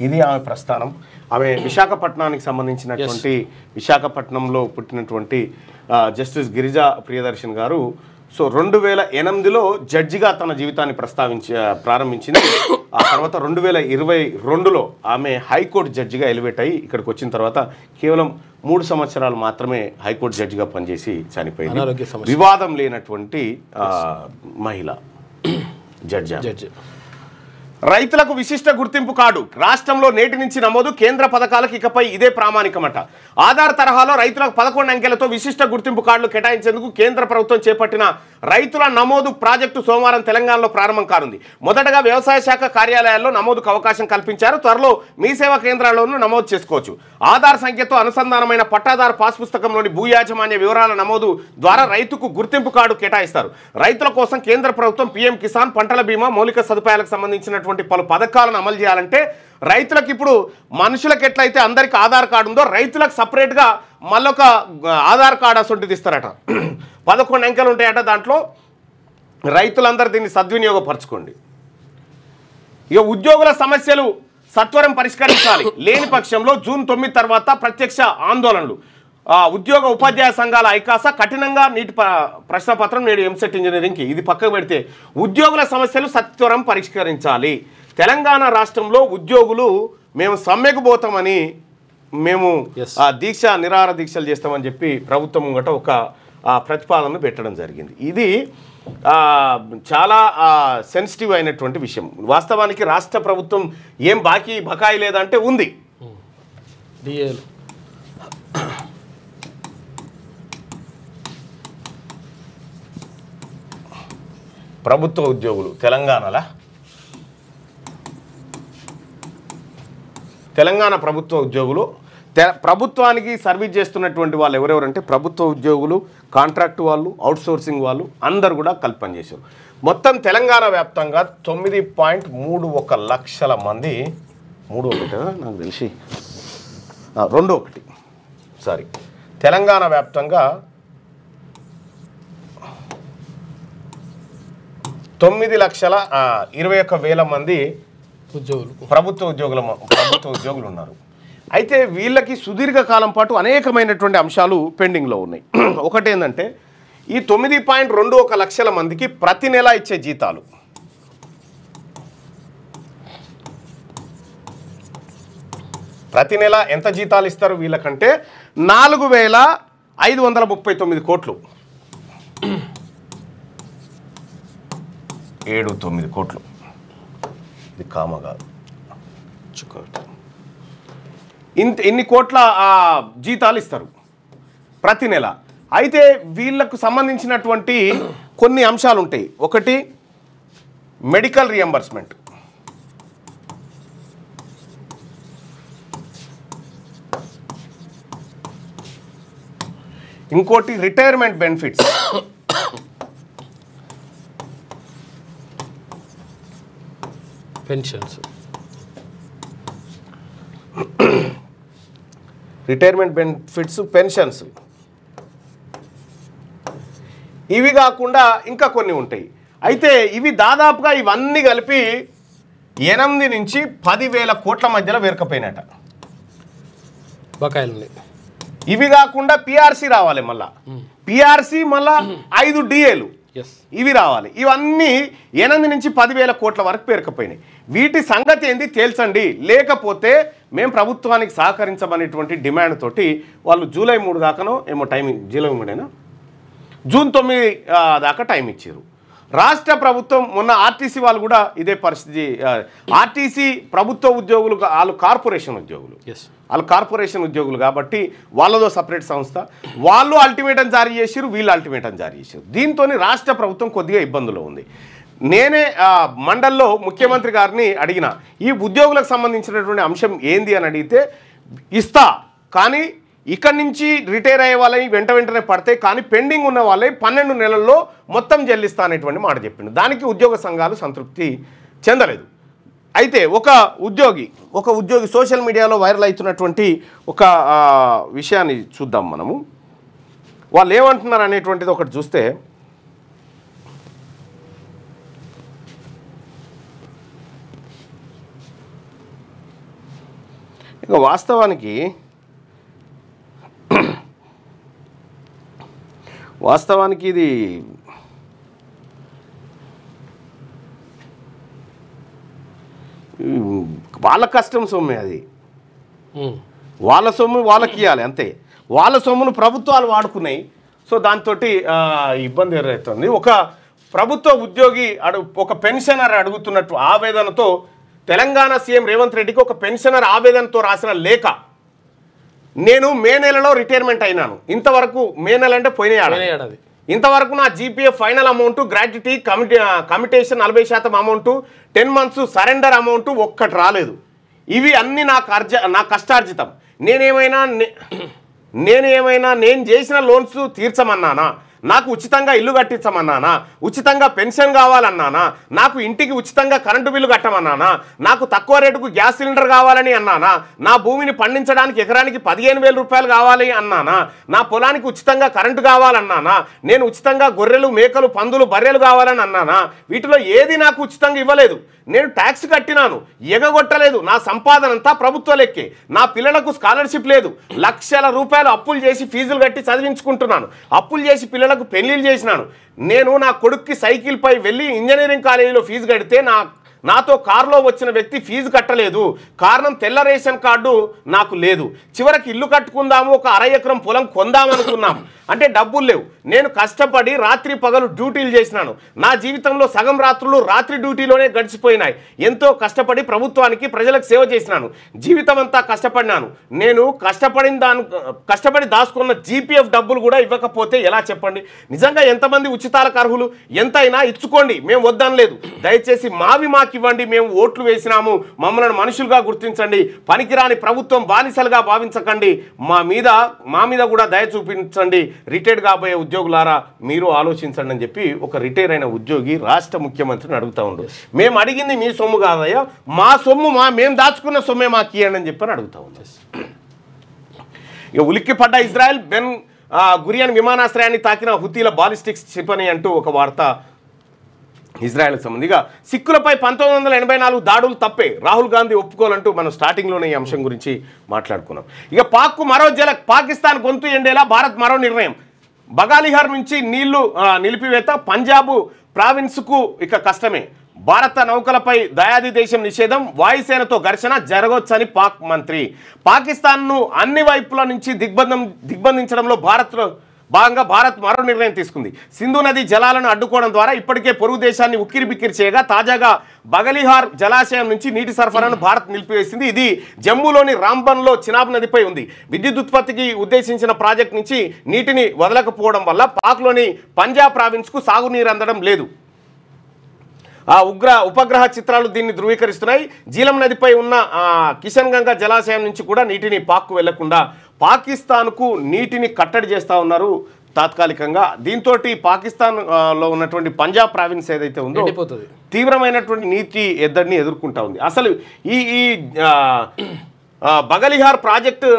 ఇది ఆమె ప్రస్థానం. ఆమె విశాఖపట్నానికి సంబంధించినటువంటి విశాఖపట్నంలో పుట్టినటువంటి జస్టిస్ గిరిజా ప్రియదర్శన్ గారు. సో 2008లో జడ్జిగా తన జీవితాన్ని ప్రారంభించింది. ఆ తర్వాత 2022లో ఆమె హైకోర్టు జడ్జిగా ఎలివేట్ అయ్యి ఇక్కడికి వచ్చిన తర్వాత కేవలం 3 సంవత్సరాలు మాత్రమే హైకోర్టు జడ్జిగా పనిచేసి చనిపోయింది. వివాదం లేనటువంటి మహిళ జడ్జి. రైతులకు విశిష్ట గుర్తింపు కార్డు రాష్ట్రంలో నేటి నుంచి నమోదు, కేంద్ర పథకాలకు ఇకపై ఇదే ప్రామాణికమట. ఆధార్ తరహాలో రైతులకు 11 అంకెలతో విశిష్ట గుర్తింపు కార్డులు కేటాయించేందుకు కేంద్ర ప్రభుత్వం చేపట్టిన రైతుల నమోదు ప్రాజెక్టు సోమవారం తెలంగాణలో ప్రారంభం కానుంది. మొదటగా వ్యవసాయ శాఖ కార్యాలయాల్లో నమోదుకు అవకాశం కల్పించారు. త్వరలో మీ సేవా కేంద్రాల్లోనూ నమోదు చేసుకోవచ్చు. ఆధార్ సంఖ్యతో అనుసంధానమైన పట్టాదారు పాస్ పుస్తకంలోని భూ యాజమాన్య వివరాల నమోదు ద్వారా రైతుకు గుర్తింపు కార్డు కేటాయిస్తారు. రైతుల కోసం కేంద్ర ప్రభుత్వం పీఎం కిసాన్, పంటల బీమా, మౌలిక సదుపాయాలకు సంబంధించినటువంటి పలు పథకాలను అమలు చేయాలంటే రైతులకు ఇప్పుడు మనుషులకు ఎట్లయితే అందరికి ఆధార్ కార్డు ఉందో రైతులకు సపరేట్గా మళ్ళొక ఆధార్ కార్డు అసొంటిది ఇస్తారట. 11 అంకెలు ఉంటాయట. దాంట్లో రైతులందరూ దీన్ని సద్వినియోగపరచుకోండి. ఇక ఉద్యోగుల సమస్యలు సత్వరం పరిష్కరించాలి. లేని పక్షంలో జూన్ 9 తర్వాత ప్రత్యక్ష ఆందోళనలు. ఉద్యోగ ఉపాధ్యాయ సంఘాల ఐకాస కఠినంగా నీటి ప్రశ్నపత్రం నేడు ఎంసెట్ ఇంజనీరింగ్కి. ఇది పక్కకు పెడితే ఉద్యోగుల సమస్యలు సత్వరం పరిష్కరించాలి. తెలంగాణ రాష్ట్రంలో ఉద్యోగులు మేము సమ్మెకు పోతామని, మేము దీక్ష నిరాహార దీక్షలు చేస్తామని చెప్పి ప్రభుత్వం ముంగట ఒక ప్రతిపాదనను పెట్టడం జరిగింది. ఇది చాలా సెన్సిటివ్ అయినటువంటి విషయం. వాస్తవానికి రాష్ట్ర ప్రభుత్వం ఏం బకాయి లేదంటే ఉంది. ప్రభుత్వ ఉద్యోగులు తెలంగాణ ప్రభుత్వ ఉద్యోగులు ప్రభుత్వానికి సర్వీస్ చేస్తున్నటువంటి వాళ్ళు ఎవరెవరంటే ప్రభుత్వ ఉద్యోగులు, కాంట్రాక్ట్ వాళ్ళు, అవుట్సోర్సింగ్ వాళ్ళు అందరూ కూడా కలిపి పనిచేశారు. మొత్తం తెలంగాణ వ్యాప్తంగా 9.31 లక్షల మంది, 3.1 నాకు తెలిసి 2.1 సారీ, తెలంగాణ వ్యాప్తంగా 9,21,000 మంది ప్రభుత్వ ఉద్యోగులు ఉన్నారు. అయితే వీళ్ళకి సుదీర్ఘకాలం పాటు అనేకమైనటువంటి అంశాలు పెండింగ్లో ఉన్నాయి. ఒకటి ఏంటంటే ఈ 9.21 లక్షల మందికి ప్రతి నెల ఇచ్చే జీతాలు, ప్రతి నెల ఎంత జీతాలు ఇస్తారు వీళ్ళకంటే 4,539 కోట్లు, 7-9 కోట్లు. ఇది కామ కాదు, ఇన్ని కోట్ల జీతాలు ఇస్తారు ప్రతి నెల. అయితే వీళ్ళకు సంబంధించినటువంటి కొన్ని అంశాలు ఉంటాయి. ఒకటి మెడికల్ రియంబర్స్మెంట్, ఇంకోటి retirement benefits, pensions, retirement benefits, pensions. ఇవి కాకుండా ఇంకా కొన్ని ఉంటాయి. అయితే ఇవి దాదాపుగా ఇవన్నీ కలిపి 8 నుంచి 10,000 కోట్ల మధ్యలో వేరకపోయినట బకాయిలు. ఇవి కాకుండా పిఆర్సీ రావాలి, మళ్ళా పిఆర్సీ, మళ్ళా 5 డిఏలు ఇవి రావాలి. ఇవన్నీ 8 నుంచి 10,000 కోట్ల వరకు పేరుకపోయినాయి. వీటి సంగతి ఏంది తేల్చండి, లేకపోతే మేము ప్రభుత్వానికి సహకరించమనేటువంటి డిమాండ్ తోటి వాళ్ళు జూలై 3 దాకానో ఏమో టైమింగ్, జూలై 3 జూన్ 9 దాకా టైం ఇచ్చారు. రాష్ట్ర ప్రభుత్వం మొన్న ఆర్టీసీ వాళ్ళు కూడా ఇదే పరిస్థితి. ఆర్టీసీ ప్రభుత్వ ఉద్యోగులు, వాళ్ళు కార్పొరేషన్ ఉద్యోగులు కాబట్టి వాళ్ళదో సపరేట్ సంస్థ, వాళ్ళు అల్టిమేటం జారీ చేశారు, వీళ్ళు అల్టిమేటం జారీ చేశారు. దీంతో రాష్ట్ర ప్రభుత్వం కొద్దిగా ఇబ్బందులో ఉంది. నేనే మండల్లో ముఖ్యమంత్రి గారిని అడిగిన, ఈ ఉద్యోగులకు సంబంధించినటువంటి అంశం ఏంది అని అడిగితే, ఇస్తా కానీ ఇక్కడి నుంచి రిటైర్ అయ్యే వాళ్ళని వెంటనే పడతాయి, కానీ పెండింగ్ ఉన్న వాళ్ళని 12 నెలల్లో మొత్తం చెల్లిస్తా అనేటువంటి మాట చెప్పిండు. దానికి ఉద్యోగ సంఘాలు సంతృప్తి చెందలేదు. అయితే ఒక ఉద్యోగి సోషల్ మీడియాలో వైరల్ అవుతున్నటువంటి ఒక విషయాన్ని చూద్దాం మనము. వాళ్ళు ఏమంటున్నారు అనేటువంటిది ఒకటి చూస్తే, ఇక వాస్తవానికి ఇది వాళ్ళ కష్టం సొమ్మే, అది వాళ్ళ సొమ్ము వాళ్ళకి ఇవ్వాలి అంతే. వాళ్ళ సొమ్మును ప్రభుత్వాలు వాడుకున్నాయి. సో దాంతో ఇబ్బంది ఎదురవుతుంది. ఒక ప్రభుత్వ ఉద్యోగి ఒక పెన్షనర్ అడుగుతున్నట్టు ఆవేదనతో తెలంగాణ సీఎం రేవంత్ రెడ్డికి ఒక పెన్షనర్ ఆవేదనతో రాసిన లేఖ. నేను మే నెలలో రిటైర్మెంట్ అయినాను, ఇంతవరకు మే నెల అంటే పోయిన ఏడాది, ఇంతవరకు నా GPF final amount, gratuity, commutation 40% amount, 10 months surrender amount ఒక్కటి రాలేదు. ఇవి అన్నీ నా కష్టార్జితం. నేను చేసిన లోన్స్ తీర్చమన్నానా? నాకు ఉచితంగా ఇల్లు కట్టించమన్నానా, ఉచితంగా పెన్షన్ కావాలన్నానా, నాకు ఇంటికి ఉచితంగా కరెంటు బిల్లు కట్టమన్నానా, నాకు తక్కువ రేటుకు గ్యాస్ సిలిండర్ కావాలని అన్నానా, నా భూమిని పండించడానికి ఎకరానికి 15,000 రూపాయలు కావాలి అన్నానా, నా పొలానికి ఉచితంగా కరెంటు కావాలన్నానా, నేను ఉచితంగా గొర్రెలు మేకలు పందులు బర్రెలు కావాలని అన్నానా? వీటిలో ఏది నాకు ఉచితంగా ఇవ్వలేదు. నేను ట్యాక్స్ కట్టినాను, ఎగగొట్టలేదు. నా సంపాదన అంతా ప్రభుత్వ లెక్కే. నా పిల్లలకు స్కాలర్షిప్ లేదు. లక్షల రూపాయలు అప్పులు చేసి ఫీజులు కట్టి చదివించుకుంటున్నాను. అప్పులు చేసి పిల్లలకు పెళ్లిళ్ళు చేసినాను. నేను నా కొడుక్కి సైకిల్పై వెళ్ళి ఇంజనీరింగ్ కాలేజీలో ఫీజు కడితే నాతో కారులో వచ్చిన వ్యక్తి ఫీజు కట్టలేదు. కారణం తెల్ల రేషన్ కార్డు నాకు లేదు. చివరికి ఇల్లు కట్టుకుందాము, ఒక 1/2 ఎకరం పొలం కొందామనుకున్నాం అంటే డబ్బులు లేవు. నేను కష్టపడి రాత్రి పగలు డ్యూటీలు చేసినాను. నా జీవితంలో సగం రాత్రులు రాత్రి డ్యూటీలోనే గడిచిపోయినాయి. ఎంతో ప్రభుత్వానికి ప్రజలకు సేవ చేసినాను. జీవితం అంతా కష్టపడినాను. నేను కష్టపడి దాచుకున్న జీపీఎఫ్ డబ్బులు కూడా ఇవ్వకపోతే ఎలా చెప్పండి? నిజంగా ఎంతమంది ఉచితాలకు అర్హులు? ఎంతైనా ఇచ్చుకోండి, మేము వద్దనలేదు. దయచేసి మాకు ఇవ్వండి, మేము ఓట్లు వేసినాము, మమ్మల్ని మనుషులుగా గుర్తించండి, పనికిరాని ప్రభుత్వం బానిసలుగా భావించకండి, మా మీద కూడా దయ చూపించండి, రిటైర్డ్ కాబోయే ఉద్యోగులారా మీరు ఆలోచించండి అని చెప్పి ఒక రిటైర్ అయిన ఉద్యోగి రాష్ట్ర ముఖ్యమంత్రిని అడుగుతూ ఉండు. మేము అడిగింది మీ సొమ్ము కాదయ్యా, మా సొమ్ము మేము దాచుకున్న సొమ్మే మాకు ఇవ్వండి అని చెప్పని అడుగుతూ ఉంది. ఇక ఉలిక్కిపడ్డ ఇజ్రాయెల్ బెన్ గురియన్ విమానాశ్రయాన్ని తాకిన హుతీల బాలిస్టిక్స్ క్షిపణి అంటూ ఒక వార్త ఇజ్రాయెల్కి సంబంధింగా. సిక్కులపై 1984 దాడులు తప్పే, రాహుల్ గాంధీ ఒప్పుకోవాలంటూ మనం స్టార్టింగ్లోనే ఈ అంశం గురించి మాట్లాడుకున్నాం. ఇక పాకిస్తాన్ గొంతు ఎండేలా భారత్ మరో నిర్ణయం. బగాలిహార్ నుంచి నీళ్లు నిలిపివేత, పంజాబ్ ప్రావిన్స్కు ఇక కష్టమే. భారత నౌకలపై దయాది దేశం నిషేధం, వాయుసేనతో ఘర్షణ జరగవచ్చని పాక్ మంత్రి. పాకిస్తాన్ను అన్ని వైపుల నుంచి దిగ్బంధించడంలో భాగంగా భారత్ మరో నిర్ణయం తీసుకుంది. సింధు నది జలాలను అడ్డుకోవడం ద్వారా ఇప్పటికే పొరుగు దేశాన్ని ఉక్కిరిబిక్కిరి చేయగా తాజాగా బగలిహార్ జలాశయం నుంచి నీటి సరఫరాను భారత్ నిలిపివేసింది. ఇది జమ్మూలోని రాంబన్లో చినాబ్ నదిపై ఉంది. విద్యుత్ ఉత్పత్తికి ఉద్దేశించిన ప్రాజెక్ట్ నుంచి నీటిని వదలకపోవడం వల్ల పాక్లోని పంజాబ్ ప్రావిన్స్కు సాగునీరు అందడం లేదు. ఉపగ్రహ చిత్రాలు దీన్ని ధృవీకరిస్తున్నాయి. జీలం నదిపై ఉన్న కిషన్ గంగా జలాశయం నుంచి కూడా నీటిని పాక్కు వెళ్లకుండా పాకిస్తాన్కు నీటిని కట్టడి చేస్తూ ఉన్నారు తాత్కాలికంగా. దీంతో పాకిస్తాన్లో ఉన్నటువంటి పంజాబ్ ప్రావిన్స్ ఏదైతే ఉందో తీవ్రమైనటువంటి నీటి ఎద్దడిని ఎదుర్కొంటా ఉంది. అసలు ఈ బగలిహార్ ప్రాజెక్టు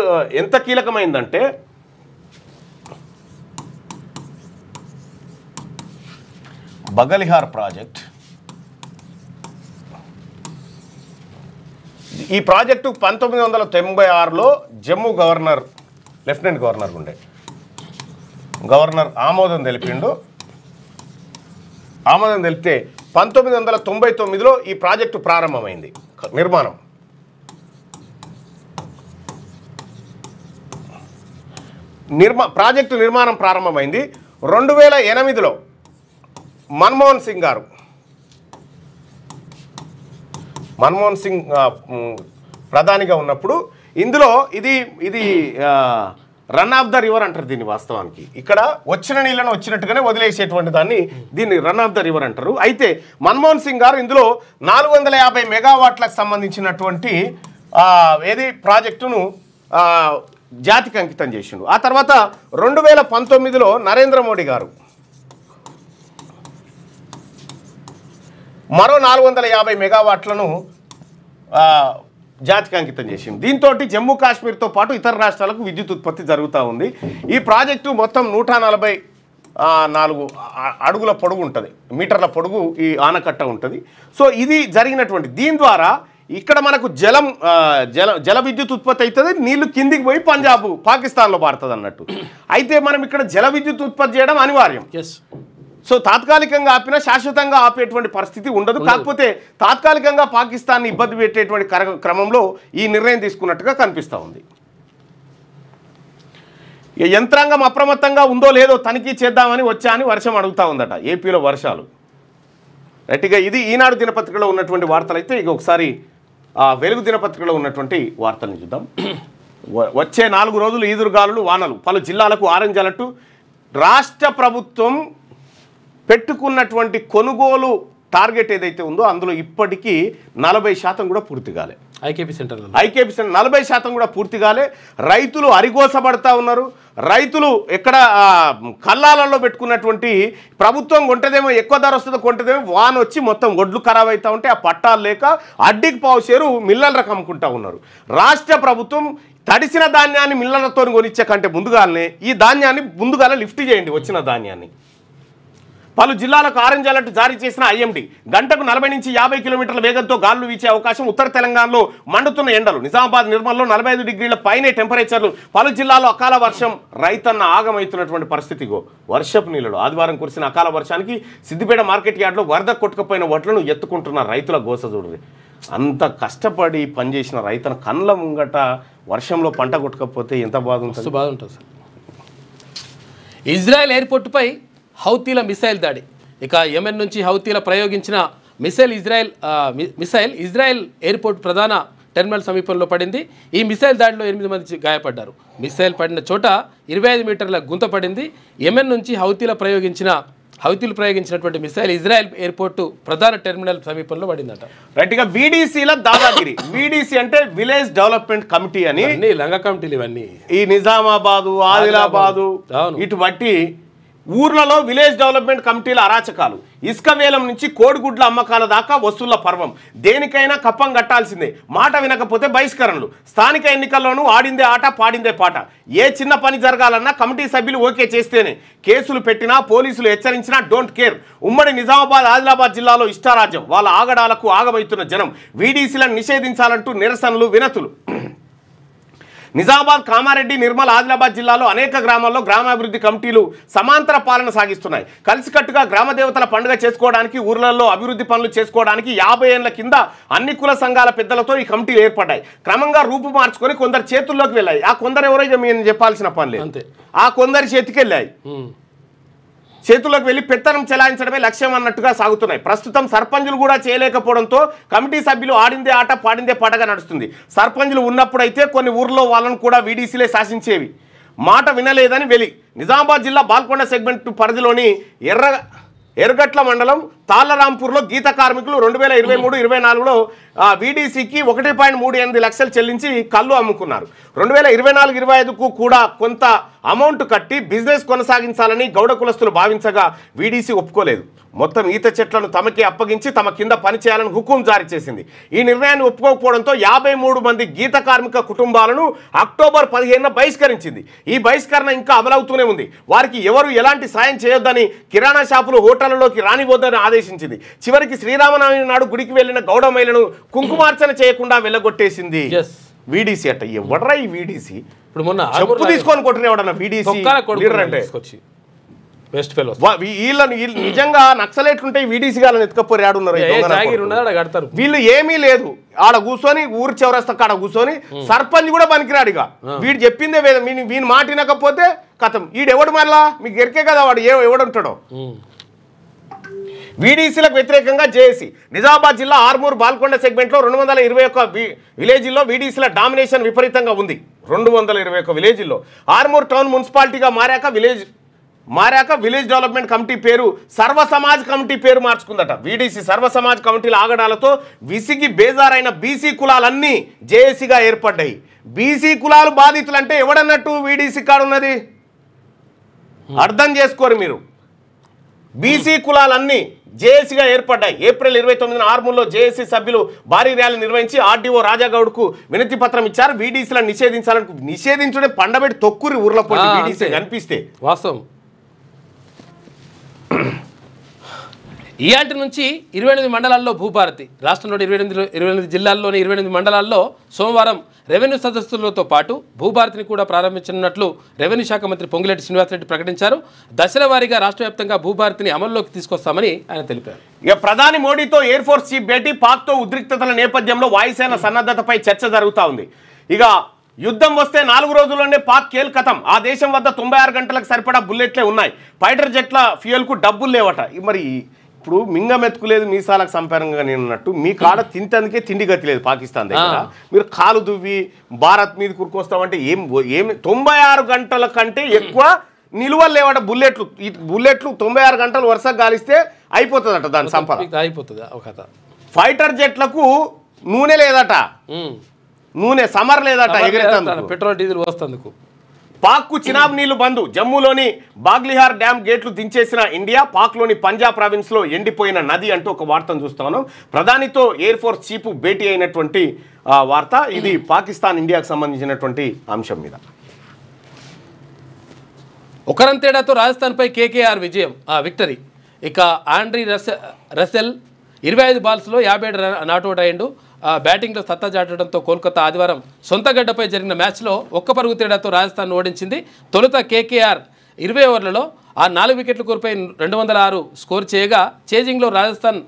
ఎంత కీలకమైందంటే బగలిహార్ ప్రాజెక్ట్, ఈ ప్రాజెక్టు 1996లో జమ్మూ గవర్నర్ లెఫ్టినెంట్ గవర్నర్ ఉండే గవర్నర్ ఆమోదం తెలిపిండు. ఆమోదం తెలిపితే 1999లో ఈ ప్రాజెక్టు ప్రారంభమైంది నిర్మాణం. ప్రాజెక్టు నిర్మాణం ప్రారంభమైంది. 2008లో మన్మోహన్ సింగ్ ప్రధానిగా ఉన్నప్పుడు ఇందులో ఇది రన్ ఆఫ్ ద రివర్ అంటారు దీన్ని. వాస్తవానికి ఇక్కడ వచ్చిన నీళ్ళను వచ్చినట్టుగానే వదిలేసేటువంటి దీన్ని రన్ ఆఫ్ ద రివర్ అంటారు. అయితే మన్మోహన్ సింగ్ గారు ఇందులో 450 మెగావాట్లకు సంబంధించినటువంటి ప్రాజెక్టును జాతికి అంకితం చేసిండు. ఆ తర్వాత 2019లో నరేంద్ర మోడీ గారు మరో 450 మెగావాట్లను జాతికి అంకితం చేసింది. దీంతో జమ్మూ కాశ్మీర్తో పాటు ఇతర రాష్ట్రాలకు విద్యుత్ ఉత్పత్తి జరుగుతూ ఉంది. ఈ ప్రాజెక్టు మొత్తం 144 అడుగుల పొడుగు ఉంటుంది, మీటర్ల పొడుగు ఈ ఆనకట్ట ఉంటుంది. సో ఇది జరిగినటువంటి దీని ద్వారా ఇక్కడ మనకు జల విద్యుత్ ఉత్పత్తి అవుతుంది. నీళ్లు కిందికి పోయి పాకిస్తాన్లో పారుతుంది అన్నట్టు. అయితే మనం ఇక్కడ జల విద్యుత్ ఉత్పత్తి చేయడం అనివార్యం. సో తాత్కాలికంగా ఆపినా శాశ్వతంగా ఆపేటువంటి పరిస్థితి ఉండదు. కాకపోతే తాత్కాలికంగా పాకిస్తాన్ని ఇబ్బంది పెట్టేటువంటి క్రమంలో ఈ నిర్ణయం తీసుకున్నట్టుగా కనిపిస్తూ ఉంది. యంత్రాంగం అప్రమత్తంగా ఉందో లేదో తనిఖీ చేద్దామని వచ్చా అని వర్షం అడుగుతూ ఉందట ఏపీలో వర్షాలు. రైట్గా ఇది ఈనాడు దినపత్రికలో ఉన్నటువంటి వార్తలు. అయితే ఇక ఒకసారి వెలుగు దినపత్రికలో ఉన్నటువంటి వార్తల్ని చూద్దాం. వచ్చే 4 రోజులు ఈదురుగాలులు వానలు, పలు జిల్లాలకు ఆరెంజ్ అలర్ట్. రాష్ట్ర ప్రభుత్వం పెట్టుకున్నటువంటి కొనుగోలు టార్గెట్ ఏదైతే ఉందో అందులో ఇప్పటికీ 40% కూడా పూర్తి కాలే. ఐకేపీ సెంటర్ 40% కూడా పూర్తి కాలే. రైతులు అరిగోసపడతా ఉన్నారు. రైతులు ఎక్కడ కల్లాలలో పెట్టుకున్నటువంటి ప్రభుత్వం కొంటదేమో, ఎక్కువ ధర వస్తుందో కొంటదేమో, వాన వచ్చి మొత్తం ఒడ్లు ఖరాబ్ అవుతా ఉంటే ఆ పట్టాలు లేక అడ్డికి పావుషేరు మిల్లల రకం అమ్ముకుంటా ఉన్నారు. రాష్ట్ర ప్రభుత్వం తడిసిన ధాన్యాన్ని మిల్లలతో కొనిచ్చే కంటే ముందుగానే ఈ ధాన్యాన్ని ముందుగానే లిఫ్ట్ చేయండి. వచ్చిన ధాన్యాన్ని పలు జిల్లాలకు ఆరెంజ్ అలర్ట్ జారీ చేసిన ఐఎండీ. గంటకు 40 నుంచి 50 కిలోమీటర్ల వేగంతో గాలులు వీచే అవకాశం. ఉత్తర తెలంగాణలో మండుతున్న ఎండలు. నిజామాబాద్, నిర్మల్లో 45 డిగ్రీల పైనే టెంపరేచర్లు. పలు జిల్లాల్లో అకాల వర్షం. రైతన్న ఆగమవుతున్నటువంటి పరిస్థితిగో వర్షపు నీళ్ళలో ఆదివారం కురిసిన అకాల వర్షానికి సిద్దిపేట మార్కెట్ యార్డ్లో వరద కొట్టుకుపోయిన వడ్లను ఎత్తుకుంటున్న రైతుల గోస చూడరు. అంత కష్టపడి పనిచేసిన రైతన కళ్ళ ముంగట వర్షంలో పంట కొట్టుకపోతే ఎంత బాధ ఉంటుంది. సార్. ఇజ్రాయెల్ ఎయిర్పోర్టుపై హౌతీల మిసైల్ దాడి. ఇక యెమెన్ నుంచి హౌతీల ప్రయోగించిన మిసైల్ ఇజ్రాయెల్ ఎయిర్పోర్ట్ ప్రధాన టెర్మినల్ సమీపంలో పడింది. ఈ మిసైల్ దాడిలో 8 మంది గాయపడ్డారు. మిసైల్ పడిన చోట 25 మీటర్ల గుంత పడింది. యెమెన్ నుంచి హౌతీలు ప్రయోగించినటువంటి మిసైల్ ఇజ్రాయెల్ ఎయిర్పోర్టు ప్రధాన టెర్మినల్ సమీపంలో పడిందట. రైట్గా వీడీసీల దాదాగిరి. వీడీసీ అంటే విలేజ్ డెవలప్మెంట్ కమిటీ అని లంగ కమిటీలు ఇవన్నీ ఈ నిజామాబాదు, ఆదిలాబాదు ఇటు బట్టి ఊర్లలో విలేజ్ డెవలప్మెంట్ కమిటీల అరాచకాలు. ఇసుక వేలం నుంచి కోడిగుడ్ల అమ్మకాల దాకా వసూళ్ల పర్వం. దేనికైనా కప్పం కట్టాల్సిందే. మాట వినకపోతే బహిష్కరణలు. స్థానిక ఎన్నికల్లోనూ ఆడిందే ఆట, పాడిందే పాట. ఏ చిన్న పని జరగాలన్నా కమిటీ సభ్యులు ఓకే చేస్తేనే. కేసులు పెట్టినా, పోలీసులు హెచ్చరించినా డోంట్ కేర్. ఉమ్మడి నిజామాబాద్, ఆదిలాబాద్ జిల్లాలో ఇష్టారాజ్యం. వాళ్ళ ఆగడాలకు ఆగమవుతున్న జనం. వీడీసీలను నిషేధించాలంటూ నిరసనలు, వినతులు. నిజామాబాద్, కామారెడ్డి, నిర్మల్, ఆదిలాబాద్ జిల్లాలో అనేక గ్రామాల్లో గ్రామాభివృద్ధి కమిటీలు సమాంతర పాలన సాగిస్తున్నాయి. కలిసికట్టుగా గ్రామ దేవతల పండుగ చేసుకోవడానికి, ఊర్లలో అభివృద్ధి పనులు చేసుకోవడానికి 50 ఏళ్ల కింద అన్ని కుల సంఘాల పెద్దలతో ఈ కమిటీలు ఏర్పడ్డాయి. క్రమంగా రూపు మార్చుకొని కొందరు చేతుల్లోకి వెళ్ళాయి. ఆ కొందరు ఎవరో మేము చెప్పాల్సిన పని లేదు. ఆ కొందరి చేతికి వెళ్ళాయి. చేతుల్లోకి వెళ్ళి పెత్తనం చెలాయించడమే లక్ష్యం అన్నట్టుగా సాగుతున్నాయి. ప్రస్తుతం సర్పంచులు కూడా చేయలేకపోవడంతో కమిటీ సభ్యులు ఆడిందే ఆట, పాడిందే పాటగా నడుస్తుంది. సర్పంచులు ఉన్నప్పుడైతే కొన్ని ఊర్లో వాళ్ళను కూడా వీడీసీలే శాసించేవి. మాట వినలేదని వెలి. నిజామాబాద్ జిల్లా బాల్కొండ సెగ్మెంట్ పరిధిలోని ఎర్రగట్ల మండలం తాళ్లరాంపూర్లో గీత కార్మికులు 2023-24లో వీడీసీకి 1.38 లక్షలు చెల్లించి కళ్ళు అమ్ముకున్నారు. 2024-25కు కూడా కొంత అమౌంట్ కట్టి బిజినెస్ కొనసాగించాలని గౌడ కులస్తులు భావించగా వీడీసీ ఒప్పుకోలేదు. మొత్తం ఈత చెట్లను తమకే అప్పగించి తమ కింద పనిచేయాలని హుకుం జారీ చేసింది. ఈ నిర్ణయాన్ని ఒప్పుకోకపోవడంతో 53 మంది గీత కార్మిక కుటుంబాలను అక్టోబర్ 15న బహిష్కరించింది. ఈ బహిష్కరణ ఇంకా అమలవుతూనే ఉంది. వారికి ఎవరు ఎలాంటి సాయం చేయొద్దని, కిరాణా షాపులు, హోటళ్లలోకి రానివద్దని ఆదేశించింది. చివరికి శ్రీరామనవమి నాడు గుడికి వెళ్లిన గౌడ మహిళను కుంకుమార్చన చేయకుండా వెళ్ళగొట్టేసింది వీడీసీ. అట్ట ఎవడరా ఈ వీడీసీ? ఇప్పుడు మొన్న చెప్పు తీసుకొని కొట్టిన ఎవడన్నా వీడీసీ అంటే వీళ్ళని నిజంగా నక్సలేట్లుంటే వీడీసీ గాలని ఎత్తుకపోరు ఆడున్నారు. వీళ్ళు ఏమీ లేదు. ఆడ కూర్చొని ఊరు చివరస్తా కాడ కూర్చొని సర్పంచ్ కూడా పనికిరాడు. ఇక వీడు చెప్పిందే వీని మాట వినకపోతే కథం. వీడెవడు మళ్ళా మీకు ఎరికే కదా వాడు ఎవడుంటాడో. వీడీసీలకు వ్యతిరేకంగా జేఏసీ. నిజామాబాద్ జిల్లా ఆర్మూర్, బాల్కొండ సెగ్మెంట్లో 221 విలేజ్ల్లో వీడీసీల డామినేషన్ విపరీతంగా ఉంది. 221 విలేజ్ల్లో ఆర్మూర్ టౌన్ మున్సిపాలిటీగా మారాక విలేజ్ డెవలప్మెంట్ కమిటీ పేరు సర్వ సమాజ్ కమిటీ పేరు మార్చుకుందట. వీడీసీ సర్వ సమాజ్ కమిటీల ఆగడాలతో విసిగి బేజారైన బీసీ కులాలన్నీ జేఏసీగా ఏర్పడ్డాయి. బీసీ కులాలు బాధితులు అంటే ఎవడన్నట్టు వీడీసీ కాడున్నది అర్థం చేసుకోరు మీరు. బీసీ కులాలన్నీ జేఏసీగా ఏర్పడ్డాయి. ఏప్రిల్ 29న ఆర్మూర్లో జేఏసీ సభ్యులు భారీ ర్యాలీ నిర్వహించి ఆర్డీఓ రాజాగౌడ్కు వినతి పత్రం ఇచ్చారు. వీడీసీలను నిషేధించడం పండబెట్టి తొక్కురి ఊర్ల పోటీ వీడీసీ కనిపిస్తే వాస్తవం. ఇయాటి నుంచి 28 మండలాల్లో భూభారతి. రాష్ట్రంలోని 28 జిల్లాల్లోని 28 మండలాల్లో సోమవారం రెవెన్యూ సదస్సులతో పాటు భూభారతిని కూడా ప్రారంభించనున్నట్లు రెవెన్యూ శాఖ మంత్రి పొంగులేటి శ్రీనివాసరెడ్డి ప్రకటించారు. దశల వారీగా రాష్ట్ర వ్యాప్తంగా భూభారతిని అమల్లోకి తీసుకొస్తామని ఆయన తెలిపారు. ఇక ప్రధాని మోడీతో ఎయిర్ ఫోర్స్ చీఫ్ భేటీ. పాక్తో ఉద్రిక్తతల నేపథ్యంలో వాయుసేన సన్నద్ధతపై చర్చ జరుగుతూ ఉంది. ఇక యుద్ధం వస్తే 4 రోజుల్లోనే పాక్ కేల్ కథం. ఆ దేశం వద్ద 96 గంటలకు సరిపడా బుల్లెట్లే ఉన్నాయి. ఫైటర్ జెట్ల ఫ్యూయల్కు డబ్బులు లేవట. మరి ఇప్పుడు మింగమెత్తుకులేదు మీసాలకు సంపేరంగా నేనున్నట్టు మీ కాడ తింటందుకే తిండి గతి లేదు పాకిస్తాన్ దగ్గర. మీరు కాలు దువ్వి భారత్ మీద కురుకొస్తామంటే ఏమి 96 గంటల కంటే ఎక్కువ నిలువలు లేవట బుల్లెట్లు. ఈ బుల్లెట్లు 96 గంటలు వరుసగా గాలిస్తే అయిపోతుందట దాని సంపద అయిపోతుంది. ఫైటర్ జెట్లకు నూనె లేదట, నూనె సమర్ లేదట, పెట్రోల్ డీజిల్ వస్తందుకు. పాక్కు చినాబ్ నీళ్లు బంద్. జమ్మూలోని బాగ్లిహార్ డ్యామ్ గేట్లు దించేసిన ఇండియా. పాక్లోని పంజాబ్ ప్రావిన్స్లో ఎండిపోయిన నది అంటూ ఒక వార్తను చూస్తా ఉన్నాం. ప్రధానితో ఎయిర్ ఫోర్స్ చీఫ్ భేటీ అయినటువంటి వార్త ఇది. పాకిస్తాన్ ఇండియాకు సంబంధించినటువంటి అంశం మీద. ఒకరం తేడాతో రాజస్థాన్పై కేకేఆర్ విజయం, విక్టరీ. ఇక ఆండ్రీ రసెల్ 25 బాల్స్లో 57 నాట్అవుట్ అయ్యిండు. బ్యాటింగ్లో సత్తా చాటడంతో కోల్కతా ఆదివారం సొంత గడ్డపై జరిగిన మ్యాచ్లో 1 పరుగు తేడాతో రాజస్థాన్ ఓడించింది. తొలుత కేకేఆర్ 20 ఓవర్లలో 4 వికెట్లు కోల్పోయి 206 స్కోర్ చేయగా, చేజింగ్లో రాజస్థాన్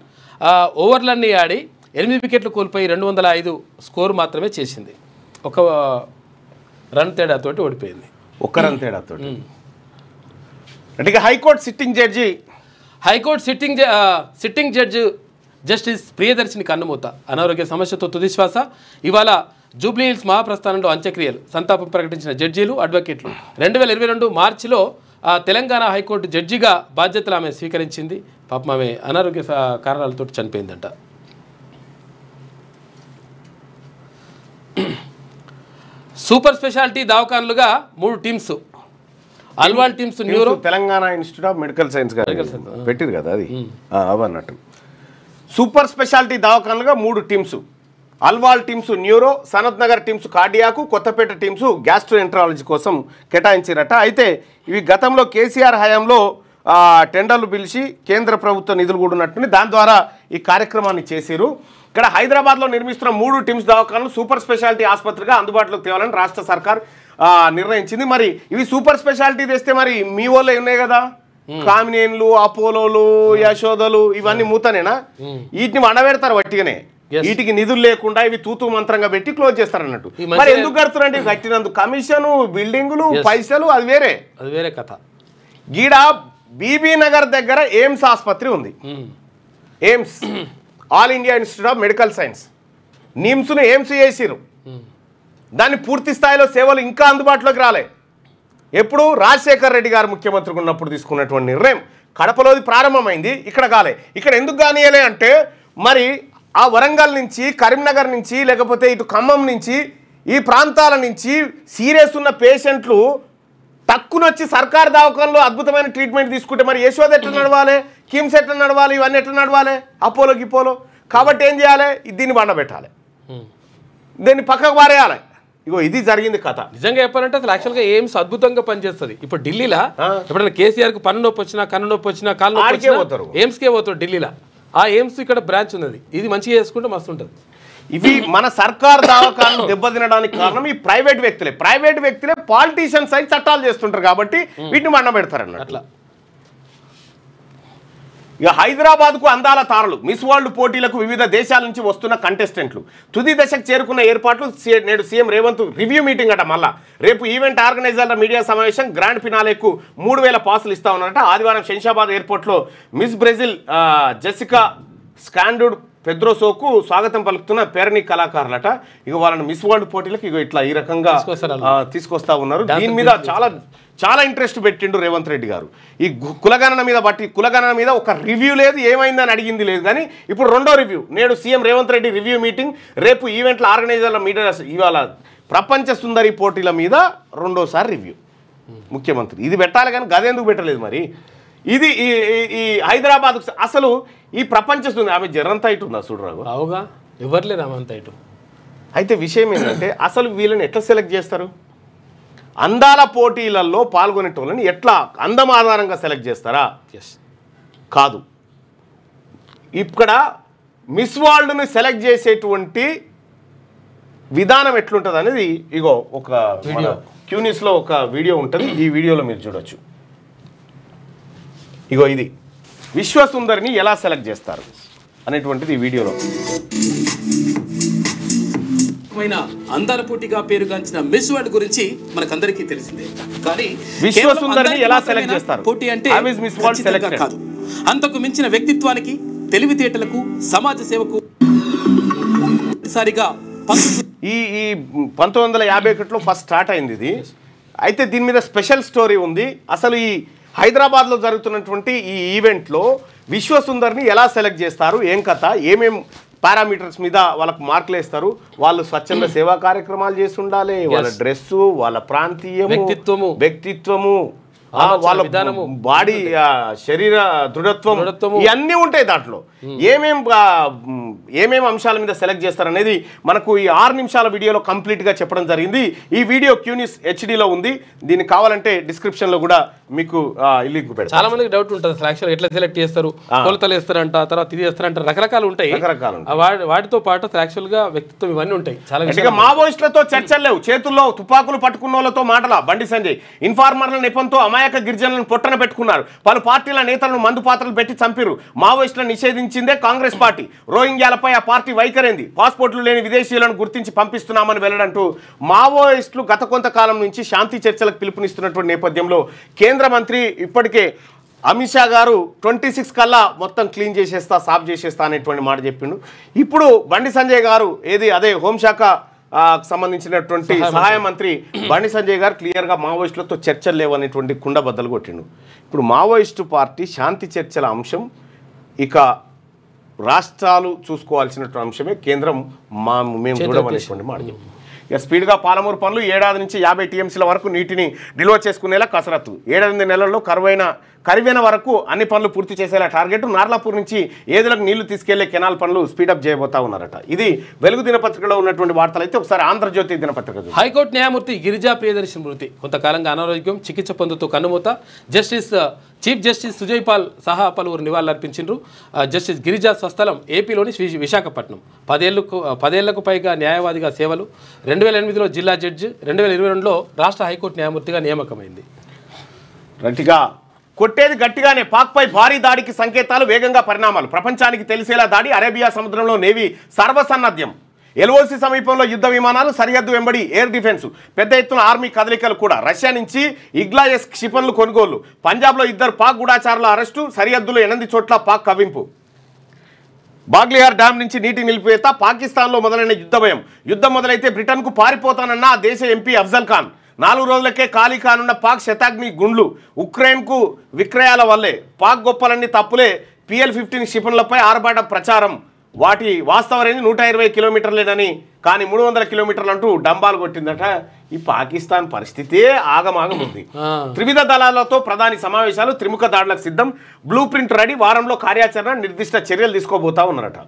ఓవర్లన్నీ ఆడి 8 వికెట్లు కోల్పోయి 205 స్కోర్ మాత్రమే చేసింది. 1 రన్ తేడాతోటి ఓడిపోయింది. 1 రన్ తేడాతో. అంటే high court sitting judge justice Priyadarshini కన్నుమూత. అనారోగ్య సమస్యతో తుదిశ్వాస. ఇవాళ జూబ్లీహిల్స్ మహాప్రస్థానంలో అంత్యక్రియలు. సంతాపం ప్రకటించిన జడ్జీలు, అడ్వకేట్లు. 2022 మార్చిలో తెలంగాణ హైకోర్టు జడ్జిగా బాధ్యతలు ఆమె స్వీకరించింది. పాపం ఆమె అనారోగ్య కారణాలతో చనిపోయిందంట. సూపర్ స్పెషాలిటీ దవాఖాన్లుగా 3 teams. Alwal teams neuro, Telangana Institute of Medical Science పెట్టిరు కదా అది అవన్నట్టు. సూపర్ స్పెషాలిటీ దవాఖాన్లుగా 3 teams. Alwal teams neuro, Sanath Nagar teams కార్డియాకు, కొత్తపేట టీమ్స్ గ్యాస్ట్రోఎంట్రాలజీ కోసం కేటాయించారట. అయితే ఇవి గతంలో కేసీఆర్ హయాంలో టెండర్లు పిలిచి కేంద్ర ప్రభుత్వ నిధులు కూడా ఉన్నట్టుంది. దాని ద్వారా ఈ కార్యక్రమాన్ని చేశారు. ఇక్కడ హైదరాబాద్లో నిర్మిస్తున్న 3 టీమ్స్ దవాఖాన్లు సూపర్ స్పెషాలిటీ ఆసుపత్రిగా అందుబాటులోకి తేవాలని రాష్ట్ర సర్కార్ నిర్ణయించింది. మరి ఇవి సూపర్ స్పెషాలిటీ తెస్తే మరి మీ వాళ్ళే ఉన్నాయి కదా, కామినేన్లు, అపోలోలు, యశోదలు, ఇవన్నీ మూతనేనా? వీటిని వండబెడతారు వట్టిగానే. వీటికి నిధులు లేకుండా ఇవి తూతూ మంత్రంగా పెట్టి క్లోజ్ చేస్తారు అన్నట్టు. మరి ఎందుకు కడుతున్నారంటే కట్టినందుకు కమిషను, బిల్డింగులు, పైసలు, అది వేరే కథ. గీడ బీబీ నగర్ దగ్గర ఎయిమ్స్ ఆసుపత్రి ఉంది. AIIMS All India Institute of Medical Science. నిమ్స్ను ఎయిమ్స్ చేసిరు. దాన్ని పూర్తి స్థాయిలో సేవలు ఇంకా అందుబాటులోకి రాలే. ఎప్పుడు రాజశేఖర్ రెడ్డి గారు ముఖ్యమంత్రిగా ఉన్నప్పుడు తీసుకున్నటువంటి నిర్ణయం. కడపలోది ప్రారంభమైంది, ఇక్కడ కాలే. ఇక్కడ ఎందుకు కానియలే అంటే మరి ఆ వరంగల్ నుంచి, కరీంనగర్ నుంచి, లేకపోతే ఇటు ఖమ్మం నుంచి, ఈ ప్రాంతాల నుంచి సీరియస్ ఉన్న పేషెంట్లు తక్కువనొచ్చి సర్కారు దవాఖానలో అద్భుతమైన ట్రీట్మెంట్ తీసుకుంటే మరి యశోద ఎట్లా నడవాలి, కిమ్స్ ఎట్లా నడవాలి, ఇవన్నీ ఎట్లా నడవాలి, అపోలో గిపోలో. కాబట్టి ఏం చేయాలి, దీన్ని బండబెట్టాలి, దీన్ని పక్కకు పారేయాలి. ఇగో ఇది జరిగింది కథ. నిజంగా చెప్పాలంటే అసలు యాక్చువల్గా ఎయిమ్స్ అద్భుతంగా పనిచేస్తుంది. ఇప్పుడు ఢిల్లీలో ఎప్పుడైనా కేసీఆర్కి పన్ను నొప్పి వచ్చినా, కన్ను నొప్పి వచ్చినా, కాళ్ళు నొప్పి పోతారు, ఎయిమ్స్కే పోతారు ఢిల్లీలో. ఆ ఎయిమ్స్ ఇక్కడ బ్రాంచ్ ఉన్నది. ఇది మంచిగా చేసుకుంటే మస్తు ఉంటుంది. ఇవి మన సర్కార్ దవాఖానలు దెబ్బతినడానికి కారణం ఈ ప్రైవేట్ వ్యక్తులే పాలిటీషియన్స్ అయి చట్టాలు చేస్తుంటారు కాబట్టి వీటిని మండబెడతారు అన్నట్టు. అట్లా ఇక హైదరాబాద్కు అందాల తారలు. మిస్ వరల్డ్ పోటీలకు వివిధ దేశాల నుంచి వస్తున్న కంటెస్టెంట్లు. తుది దశకు చేరుకున్న ఏర్పాట్లు. నేడు సీఎం రేవంత్ రివ్యూ మీటింగ్ అట. మళ్ళా రేపు ఈవెంట్ ఆర్గనైజర్ల మీడియా సమావేశం. గ్రాండ్ ఫినాలేకు 3000 పాసులు ఇస్తా ఉన్నారట. ఆదివారం శంషాబాద్ ఎయిర్పోర్ట్లో మిస్ బ్రెజిల్ జెసికా స్కాండుడ్ పెద్రోసోకు స్వాగతం పలుకుతున్న పేరణి కళాకారులట. ఇక వాళ్ళని మిస్ వరల్డ్ పోటీలకు ఇక ఇట్లా ఈ రకంగా తీసుకొస్తా ఉన్నారు. దీని మీద చాలా ఇంట్రెస్ట్ పెట్టిండు రేవంత్ రెడ్డి గారు. ఈ కులగణన మీద ఒక రివ్యూ లేదు, ఏమైందని అడిగింది లేదు. కానీ ఇప్పుడు రెండో రివ్యూ. నేడు CM Revanth Reddy review meeting. రేపు ఈవెంట్ల ఆర్గనైజర్ల మీడియా ఇవాళ ప్రపంచ సుందరి పోటీల మీద రెండోసారి రివ్యూ ముఖ్యమంత్రి. ఇది పెట్టాలి కానీ గదెందుకు పెట్టలేదు మరి? ఇది ఈ హైదరాబాద్ అసలు ఈ ప్రపంచ సుందరి ఆమె జరంతా ఇటు ఉందా చూడరావు? అవుగా, ఎవరు లేదు ఆమె అంతా ఇటు. అయితే విషయం ఏంటంటే అసలు వీళ్ళని ఎట్లా సెలెక్ట్ చేస్తారు? అందాల పోటీలలో పాల్గొనేటోళ్ళని ఎట్లా అందం ఆధారంగా సెలెక్ట్ చేస్తారా? కాదు. ఇక్కడ మిస్ వరల్డ్ని సెలెక్ట్ చేసేటువంటి విధానం ఎట్లుంటుంది అనేది ఇగో ఒక క్యూనిస్లో ఒక వీడియో ఉంటుంది. ఈ వీడియోలో మీరు చూడొచ్చు. ఇగో ఇది విశ్వసుందరిని ఎలా సెలెక్ట్ చేస్తారు అనేటువంటిది ఈ వీడియోలో. అందాల పోటీగా పేరుగాంచిన మిస్ వరల్డ్ గురించి మనకందరికీ తెలిసిందే. కానీ విశ్వసుందరిని ఎలా సెలెక్ట్ చేస్తారు? పోటీ అంటే కాదు, అంతకు మించిన వ్యక్తిత్వానికి, తెలివితేటలకు, సమాజ సేవకు సారిగా ఈ 1951లో ఫస్ట్ స్టార్ట్ అయింది ఇది. అయితే దీని మీద స్పెషల్ స్టోరీ ఉంది. అసలు ఈ హైదరాబాద్లో జరుగుతున్నటువంటి ఈ ఈవెంట్లో విశ్వసుందరిని ఎలా సెలెక్ట్ చేస్తారు, ఏం కథ, ఏమేం పారామీటర్స్ మీద వాళ్ళకు మార్కులు వేస్తారు. వాళ్ళు స్వచ్ఛంద సేవా కార్యక్రమాలు చేసి ఉండాలి, వాళ్ళ డ్రెస్సు, వాళ్ళ ప్రాంతీయము, వ్యక్తిత్వము, వాళ్ళ బాడీ శరీర దృఢత్వం ఇవన్నీ ఉంటాయి. దాంట్లో ఏమేం అంశాల మీద సెలెక్ట్ చేస్తారనేది మనకు ఈ 6 నిమిషాల వీడియోలో కంప్లీట్గా చెప్పడం జరిగింది. ఈ వీడియో క్యూనిస్ హెచ్డీలో ఉంది. దీన్ని కావాలంటే డిస్క్రిప్షన్లో కూడా మీకు లింక్ పెడతాను. చాలా మందికి డౌట్ ఉంటుంది అసలు యాక్చువల్ ఎట్లా సెలెక్ట్ చేస్తారు, కొలతలు వేస్తారంట, తర్వాత ఇది చేస్తారంట, రకరకాలు ఉంటాయి. వాటితో పాటు యాక్చువల్ గా వ్యక్తిత్వం ఇవన్నీ ఉంటాయి. చాలా మావోయిస్టులతో చర్చలు లేవు, చేతుల్లో తుపాకులు పట్టుకున్న వాళ్ళతో మాటల బండి సంజయ్. ఇన్ఫార్మర్ల నెపంతో అమాయక గిరిజనులను పొట్టన పెట్టుకున్నారు. పలు పార్టీల నేతలను మందు పాత్రలు పెట్టి చంపిరు. మావోయిస్టులను నిషేధించిందే కాంగ్రెస్ పార్టీ. రోహింగ్యాలపై ఆ పార్టీ వైఖరైంది. పాస్పోర్ట్లు లేని విదేశీయులను గుర్తించి పంపిస్తున్నామని వెల్లడంటూ మావోయిస్టులు గత కొంతకాలం నుంచి శాంతి చర్చలకు పిలుపునిస్తున్నటువంటి నేపథ్యంలో కేంద్ర మంత్రి ఇప్పటికే అమిత్ షా గారు 26 కల్లా మొత్తం క్లీన్ చేసేస్తా, సాఫ్ చేసేస్తా అనేటువంటి మాట చెప్పిండు. ఇప్పుడు బండి సంజయ్ గారు అదే హోంశాఖ సంబంధించినటువంటి సహాయ మంత్రి బండి సంజయ్ గారు క్లియర్గా మావోయిస్టులతో చర్చలు లేవనేటువంటి కుండబద్దలు కొట్టిండు. ఇప్పుడు మావోయిస్టు పార్టీ శాంతి చర్చల అంశం ఇక రాష్ట్రాలు చూసుకోవాల్సినటువంటి అంశమే, కేంద్రం మేము చూడమనేటువంటి మాట చెప్పింది. ఇక స్పీడ్గా పాలమూరు పనులు 7 నుంచి 50 టీఎంసీల వరకు నీటిని నిల్వ చేసుకునేలా కసరత్తు. 7 నెలల్లో కరువైన వరకు అన్ని పనులు పూర్తి చేసేలా టార్గెట్. నార్లాపూర్ నుంచి ఏదులకు నీళ్లు తీసుకెళ్లే కెనాల్ పనులు స్పీడప్ చేయబోతా ఉన్నారట. ఇది వెలుగు దినపత్రికలో ఉన్నటువంటి వార్తలు. అయితే ఒకసారి ఆంధ్రజ్యోతి దినపత్రిక. హైకోర్టు న్యాయమూర్తి గిరిజా ప్రియదర్శిని మృతి. కొంతకాలంగా అనారోగ్యం, చికిత్స పొందుతూ కన్నుమూత. చీఫ్ జస్టిస్ సుజయ్ పాల్ సహా పలువురు నివాళులర్పించారు. జస్టిస్ గిరిజా స్వస్థలం ఏపీలోని విశాఖపట్నం. 10 ఏళ్లకు పైగా న్యాయవాదిగా సేవలు. 2008లో జిల్లా జడ్జి, 2022లో రాష్ట్ర హైకోర్టు న్యాయమూర్తిగా నియామకమైంది. కొట్టేది గట్టిగానే, పాక్పై భారీ దాడికి సంకేతాలు, వేగంగా పరిణామాలు. ప్రపంచానికి తెలిసేలా దాడి. అరేబియా సముద్రంలో నేవీ సర్వసన్నద్యం. ఎల్ఓసి సమీపంలో యుద్ధ విమానాలు, సరిహద్దు వెంబడి ఎయిర్ డిఫెన్స్. పెద్ద ఎత్తున ఆర్మీ కదలికలు కూడా. రష్యా నుంచి ఇగ్లాయస్ క్షిపణులు కొనుగోలు. పంజాబ్లో 2 పాక్ గూఢాచారుల అరెస్టు. సరిహద్దులో 8 చోట్ల పాక్ కవ్వింపు. బాగ్లిహార్ డ్యాం నుంచి నీటి నిలిపివేత. పాకిస్తాన్లో మొదలైన యుద్ధ భయం. యుద్ధం మొదలైతే బ్రిటన్కు పారిపోతానన్న ఆ దేశ ఎంపీ అఫ్జల్ ఖాన్. 4 రోజులకే ఖాళీ కానున్న పాక్ శతాగ్ని గుండ్లు. ఉక్రెయిన్కు విక్రయాల వల్లే. పాక్ గొప్పలన్నీ తప్పులే. PL-15 క్షిపణులపై ఆర్భాట ప్రచారం. వాటి వాస్తవ రేంజ్ 120 కిలోమీటర్లేనని, కానీ 300 కిలోమీటర్లు అంటూ డంబాలు కొట్టిందట. ఈ పాకిస్తాన్ పరిస్థితే ఆగమాగం ఉంది. త్రివిధ దళాలతో ప్రధాని సమావేశాలు. త్రిముఖ దాడులకు సిద్ధం. Blue print ready. వారంలో కార్యాచరణ, నిర్దిష్ట చర్యలు తీసుకోబోతా ఉన్నారట.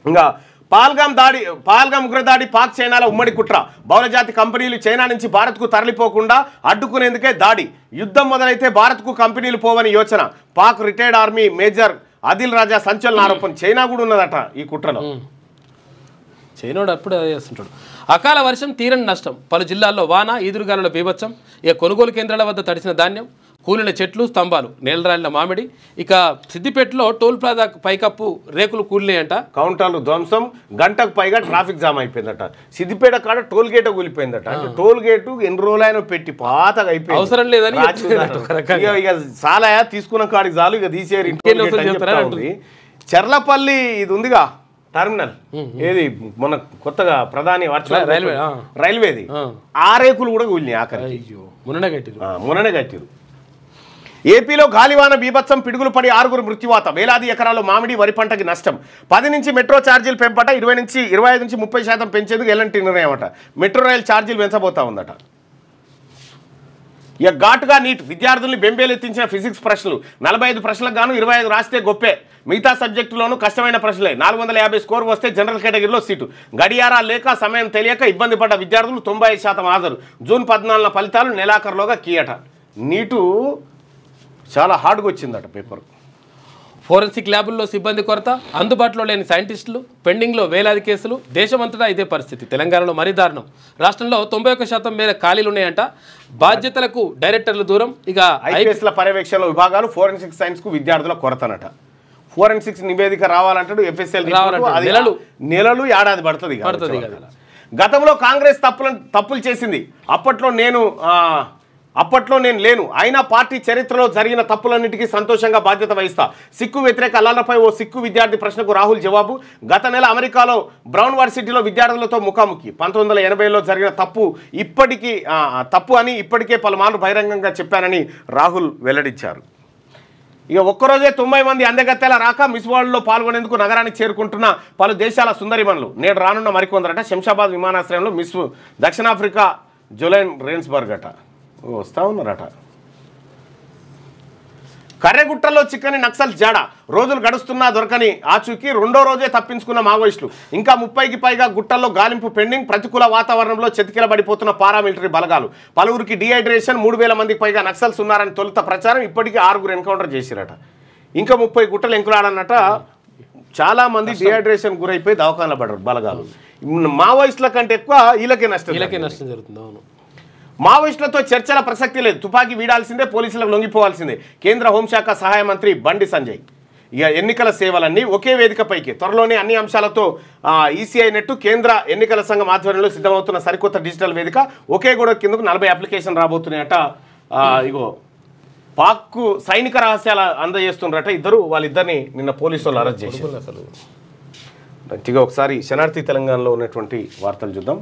ఇంకా పహల్గామ్ ఉగ్రదాడి. పాక్ చైనాల ఉమ్మడి కుట్ర. బహుళజాతి కంపెనీలు చైనా నుంచి భారత్కు తరలిపోకుండా అడ్డుకునేందుకే దాడి. యుద్ధం మొదలైతే భారత్కు కంపెనీలు పోవని యోచన. Pak retired army major Adil Raja సంచలన ఆరోపణ. చైనా కూడా ఉన్నదట ఈ కుట్రలో. చైనాడు అప్పుడు చేస్తుంటాడు. అకాల వర్షం, తీరని నష్టం. పలు జిల్లాల్లో వాన, ఈదురుగాలుల బీభత్సం. ఇక కొనుగోలు కేంద్రాల వద్ద తడిసిన ధాన్యం, కూలిన చెట్లు, స్తంభాలు, నేలరాలిన మామిడి. ఇక సిద్దిపేటలో టోల్ ప్లాజా పైకప్పు రేకులు కూలినాయంట. కౌంటర్లు ధ్వంసం. గంటకు పైగా ట్రాఫిక్ జామ్ అయిపోయిందట. సిద్దిపేట కాడ టోల్ గేట్ కూలిపోయిందట. అంటే టోల్ గేట్ ఎన్ని రోజులైనా పెట్టి పాతగా అయిపోయింది, అవసరం లేదని ఇక చాలా తీసుకున్న కాడికి చాలు, ఇక తీసేరి. చెర్లపల్లి ఇది ఉందిగా టర్మినల్, ఏది మన కొత్తగా ప్రధాని రైల్వేది, ఆ రేకులు కూడా కూలినాయి. ఆఖరి మొన్ననే కట్టిరు. ఏపీలో గాలివాన బీభత్సం. పిడుగులు పడి 6 మృత్యువాత. వేలాది ఎకరాల్లో మామిడి, వరి పంటకి నష్టం. 10 నుంచి మెట్రో ఛార్జీలు పెంపట. 25 నుంచి 30% పెంచేందుకు ఎల్ఎన్టీ నిర్ణయం అట. మెట్రో రైలు ఛార్జీలు పెంచబోతా ఉందట. ఇక ఘాటుగా నీట్. విద్యార్థుల్ని బెంబేలెత్తించిన ఫిజిక్స్ ప్రశ్నలు. 45 ప్రశ్నలకు గాను 25 రాస్తే గొప్పే. మిగతా సబ్జెక్టులోనూ కష్టమైన ప్రశ్నలే. 450 స్కోర్ వస్తే జనరల్ కేటగిరీలో సీటు. గడియారాలు లేక, సమయం తెలియక ఇబ్బంది పడ్డ విద్యార్థులు 95% హాజరు. జూన్ 14 ఫలితాలు నెలాఖరులోగా కీయట. నీటు చాలా హార్డ్గా వచ్చిందట పేపర్. ఫోరెన్సిక్ ల్యాబుల్లో సిబ్బంది కొరత. అందుబాటులో లేని సైంటిస్టులు. పెండింగ్లో వేలాది కేసులు. దేశమంతటా ఇదే పరిస్థితి. తెలంగాణలో మరీ దారుణం. రాష్ట్రంలో 91% మేర ఖాళీలు ఉన్నాయంట. బాధ్యతలకు డైరెక్టర్లు దూరం. ఇక ఐపీఎస్ల పర్యవేక్షణ విభాగాలు. ఫోరెన్సిక్ సైన్స్కు విద్యార్థుల కొరతనట. ఫోరెన్సిక్స్ నివేదిక రావాలంటాడు. FSL నెలలు ఏడాది పడుతుంది. గతంలో కాంగ్రెస్ తప్పులు చేసింది. అప్పట్లో నేను లేను. అయినా పార్టీ చరిత్రలో జరిగిన తప్పులన్నిటికీ సంతోషంగా బాధ్యత వహిస్తా. సిక్కు వ్యతిరేక అల్లాలపై ఓ సిక్కు విద్యార్థి ప్రశ్నకు రాహుల్ జవాబు. గత నెల అమెరికాలో బ్రౌన్ వర్సిటీలో విద్యార్థులతో ముఖాముఖి. 1980లో జరిగిన తప్పు అని ఇప్పటికే పలుమార్లు బహిరంగంగా చెప్పానని రాహుల్ వెల్లడించారు. ఇక ఒక్కరోజే 90 మంది అందగత్తెల రాక మిస్ వరల్డ్లో పాల్గొనేందుకు నగరానికి చేరుకుంటున్న పలు దేశాల సుందరిమణులు. నేడు రానున్న మరికొందరట శంషాబాద్ విమానాశ్రయంలో మిస్ దక్షిణాఫ్రికా జోలైన్ రెన్స్బర్గ్ అట వస్తూ ఉన్నారట. కర్రెగుట్టలో చిక్కని నక్సల్ జాడ, రోజులు గడుస్తున్నా దొరకని ఆచూకీ, రెండో రోజే తప్పించుకున్న మావోయిస్టులు. ఇంకా 30కి పైగా గుట్టల్లో గాలింపు పెండింగ్. ప్రతికూల వాతావరణంలో చెతికిలబడిపోతున్న పారామిలిటరీ బలగాలు. పలువురికి డీహైడ్రేషన్. 3000 మందికి పైగా నక్సల్స్ ఉన్నారని తొలుత ప్రచారం. ఇప్పటికీ 6 ఎన్కౌంటర్ చేసిరట. ఇంకా 30 గుట్టలు ఎంకులాడన్నట. చాలా మంది డీహైడ్రేషన్ గురైపోయి దవాఖానలో పడ్డారు బలగాలు. మావోయిస్టుల కంటే ఎక్కువ వీళ్ళకే నష్టం జరుగుతుంది. అవును, మావోయిస్టులతో చర్చల ప్రసక్తి లేదు. తుపాకీ వీడాల్సిందే, పోలీసులకు లొంగిపోవాల్సిందే. కేంద్ర హోంశాఖ సహాయ మంత్రి బండి సంజయ్. ఇక ఎన్నికల సేవలన్నీ ఒకే వేదికపైకి. త్వరలోనే అన్ని అంశాలతో ఈసీఐ నెట్టు కేంద్ర ఎన్నికల సంఘం ఆధ్వర్యంలో సిద్ధమవుతున్న సరికొత్త డిజిటల్ వేదిక. ఒకే గొడవ కిందకు 40 అప్లికేషన్ రాబోతున్నాయట. ఇగో పాక్కు సైనిక రహస్యాలు అందజేస్తున్నారట ఇద్దరు. వాళ్ళిద్దరిని నిన్న పోలీసు వాళ్ళు అరెస్ట్ చేశారు. అసలు గట్టిగా ఒకసారి శనార్థి తెలంగాణలో ఉన్నటువంటి వార్తలు చూద్దాం.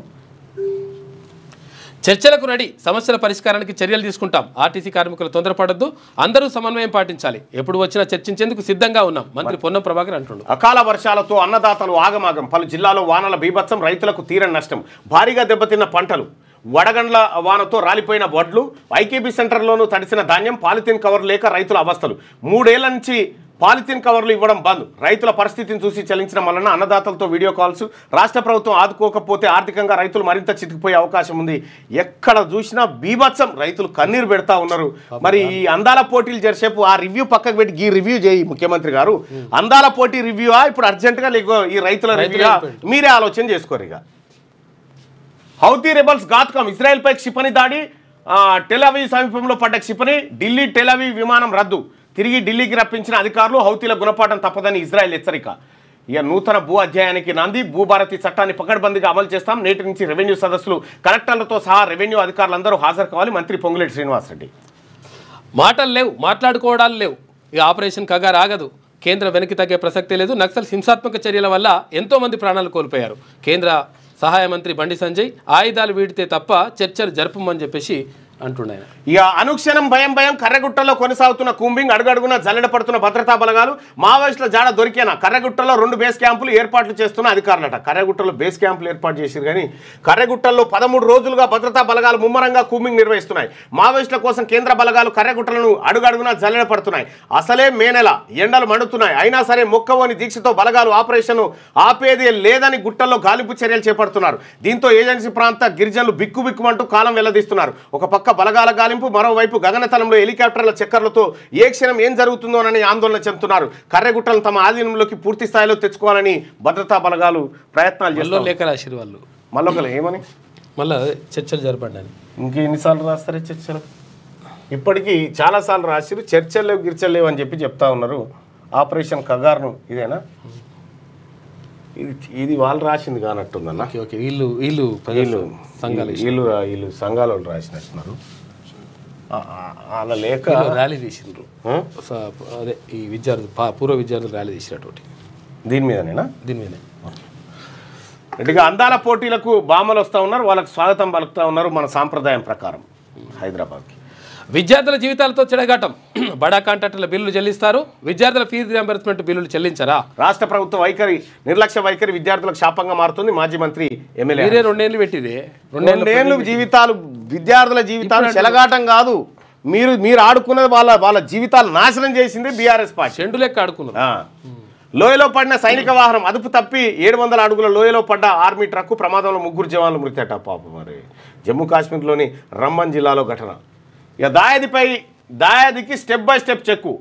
చర్చలకు రెడీ, సమస్యల పరిష్కారానికి చర్యలు తీసుకుంటాం. ఆర్టీసీ కార్మికులు తొందరపడద్దు, అందరూ సమన్వయం పాటించాలి. ఎప్పుడు వచ్చినా చర్చించేందుకు సిద్ధంగా ఉన్నాం, మంత్రి పొన్నం ప్రభాకర్ అంటున్నారు. అకాల వర్షాలతో అన్నదాతలు ఆగమాగం. పలు జిల్లాలో వానల బీభత్సం, రైతులకు తీరని నష్టం. భారీగా దెబ్బతిన్న పంటలు. వడగండ్ల వానతో రాలిపోయిన వడ్లు, ఐకేబీ సెంటర్లోనూ తడిసిన ధాన్యం. పాలిథిన్ కవర్ లేక రైతుల అవస్థలు. 3 ఏళ్ల నుంచి పాలిథిన్ కవర్లు ఇవ్వడం బంద్. రైతుల పరిస్థితిని చూసి చలించడం వలన అన్నదాతలతో వీడియో కాల్స్. రాష్ట్ర ప్రభుత్వం ఆదుకోకపోతే ఆర్థికంగా రైతులు మరింత చితికిపోయే అవకాశం ఉంది. ఎక్కడ చూసినా బీభత్సం, రైతులు కన్నీరు పెడతా ఉన్నారు. మరి ఈ అందాల పోటీలు జరిసేపు ఆ రివ్యూ పక్కకు పెట్టి ఈ రివ్యూ చేయి ముఖ్యమంత్రి గారు. అందాల పోటీ రివ్యూవా ఇప్పుడు అర్జెంటుగా లేక ఈ రైతుల రివ్యూగా మీరే ఆలోచన చేసుకోరు. ఇక హౌతీ రెబల్స్ ఘాతుకం. ఇజ్రాయెల్పై క్షిపణి దాడి. టెల్-అవీవ్ సమీపంలో పడ్డ క్షిపణి. ఢిల్లీ టెల్-అవీవ్ విమానం రద్దు. తిరిగి ఢిల్లీకి రప్పించిన అధికారులు. హౌతీల గుణపాఠం తప్పదని ఇజ్రాయెల్ హెచ్చరిక. ఇక నూతన భూ అధ్యాయానికి నాంది. భూభారతి చట్టాన్ని పకడ్బందీగా అమలు చేస్తాం. నేటి నుంచి రెవెన్యూ సదస్సులు. కలెక్టర్లతో సహా రెవెన్యూ అధికారులందరూ హాజరు కావాలి. మంత్రి పొంగులేటి శ్రీనివాసరెడ్డి. మాటలు లేవు, మాట్లాడుకోవడాలు లేవు. ఇక ఆపరేషన్ కగారు ఆగదు. కేంద్రం వెనక్కి తగ్గే ప్రసక్తే లేదు. నక్సల్ హింసాత్మక చర్యల వల్ల ఎంతో మంది ప్రాణాలు కోల్పోయారు. కేంద్ర సహాయ మంత్రి బండి సంజయ్ ఆయుధాలు వీడితే తప్ప చర్చలు జరపమని చెప్పేసి అంటున్నాయి. ఇక అనుక్షణం భయం భయం. కర్రెగుట్టలో కొనసాగుతున్న కూంబింగ్. అడుగడుగున జల్లెడ పడుతున్న భద్రతా బలగాలు. మావోయిస్టుల జాడ దొరికేనా? కర్రెగుట్టలో 2 బేస్ క్యాంపులు ఏర్పాట్లు చేస్తున్న అధికారులట. కర్రెగుట్టలో బేస్ క్యాంపులు ఏర్పాటు చేశారు కానీ కర్రెగుట్టల్లో 13 రోజులుగా భద్రతా బలగాలు ముమ్మరంగా కూంబింగ్ నిర్వహిస్తున్నాయి. మావోయిస్టుల కోసం కేంద్ర బలగాలు కర్రెగుట్టలను అడుగడుగున జల్లెడ పడుతున్నాయి. అసలే మే నెల, ఎండలు మండుతున్నాయి. అయినా సరే మొక్కవోని దీక్షతో బలగాలు ఆపరేషన్ ఆపేది లేదని గుట్టల్లో గాలింపు చర్యలు చేపడుతున్నారు. దీంతో ఏజెన్సీ ప్రాంత గిరిజనులు బిక్కుబిక్కుమంటూ కాలం వెల్లదీస్తున్నారు. ఒక పక్క బలగాల గాలింపు, మరోవైపు గగనతలంలో హెలికాప్టర్ల చక్కర్లతో ఏ క్షణం ఏం జరుగుతుందోనని ఆందోళన చెందుతున్నారు. కర్రెగుట్టలను తమ ఆధీనంలోకి పూర్తి స్థాయిలో తెచ్చుకోవాలని భద్రతా బలగాలు ప్రయత్నాలు చేస్తారు. లేఖ రాసిరు వాళ్ళు మళ్ళొకరు ఏమని మళ్ళీ చర్చలు జరపడ్డాని. ఇంకెన్నిసార్లు రాస్తారే చర్చలు? ఇప్పటికీ చాలాసార్లు రాసిరు. చర్చలు లేవు, గిర్చలు లేవు అని చెప్పి చెప్తా ఉన్నారు. ఆపరేషన్ కగార్ను ఇదేనా? ఇది వాళ్ళు రాసింది కానట్టుందన్న. వీళ్ళు సంఘాల వాళ్ళు రాసినట్టున్నారు. అలా లేక ర్యాలీ తీసిండ్రు. అదే ఈ విద్యార్థులు, పూర్వ విద్యార్థులు ర్యాలీ తీసినటువంటి దీని మీదనేనా? దీని మీదనే. గట్టిగా అందాల పోటీలకు బామలు వస్తూ ఉన్నారు. వాళ్ళకి స్వాగతం పలుకుతూ ఉన్నారు మన సాంప్రదాయం ప్రకారం. హైదరాబాద్కి విద్యార్థుల జీవితాలతో చెడగాటం. బడా కాంట్రాక్టర్ల బిల్లులు చెల్లిస్తారు, విద్యార్థుల ఫీజు రియంబర్స్మెంట్ బిల్లులు చెల్లించరా? రాష్ట్ర ప్రభుత్వ వైఖరి, నిర్లక్ష్య వైఖరి విద్యార్థులకు శాపంగా మారుతుంది. మాజీ మంత్రి ఎమ్మెల్యే 2 ఏళ్ళు పెట్టిదే. 2 ఏళ్ళు జీవితాలు, విద్యార్థుల జీవితాలు చెలగాటం కాదు. మీరు ఆడుకున్నది వాళ్ళ జీవితాలు నాశనం చేసింది బీఆర్ఎస్ పార్టీ. చెండు లెక్క ఆడుకున్నారు. లోయలో పడిన సైనిక వాహనం అదుపు తప్పి 700 అడుగుల లోయలో పడ్డ ఆర్మీ ట్రక్కు ప్రమాదంలో 3 జవాన్లు మృతి అట. పాపం. మరి జమ్మూ కాశ్మీర్లోని రంబన్ జిల్లాలో ఘటన. ఇక దాయాదికి step by step check.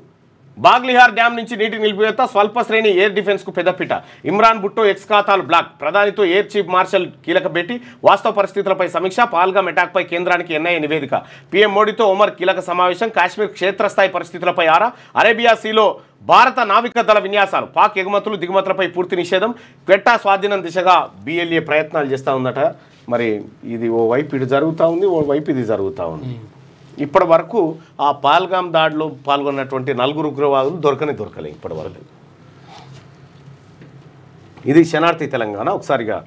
Baglihar dam నుంచి నీటి నిలిపివేత. స్వల్ప శ్రేణి ఎయిర్ డిఫెన్స్కు పెద్దపీట. ఇమ్రాన్ భుట్టో ఎక్స్ ఖాతాలు బ్లాక్. ప్రధానితో ఎయిర్ చీఫ్ మార్షల్ కీలక భేటీ. వాస్తవ పరిస్థితులపై సమీక్ష. పాల్గామ్ అటాక్పై కేంద్రానికి ఎన్ఐఏ నివేదిక. పీఎం మోడీతో ఒమర్ కీలక సమావేశం. కాశ్మీర్ క్షేత్రస్థాయి పరిస్థితులపై ఆరా. అరేబియా సీలో భారత నావిక దళ విన్యాసాలు. పాక్ ఎగుమతులు దిగుమతులపై పూర్తి నిషేధం. క్వెట్టా స్వాధీనం దిశగా BLA ప్రయత్నాలు చేస్తూ ఉందట. మరి ఇది ఓ వైపు ఇటు జరుగుతూ ఉంది, ఓ వైపు ఇది జరుగుతూ ఉంది. ఇప్పటి వరకు ఆ పాల్గామ్ దాడిలో పాల్గొన్నటువంటి 4 ఉగ్రవాదులు దొరకలే ఇప్పటి వరకు. ఇది శనార్థి తెలంగాణ. ఒకసారిగా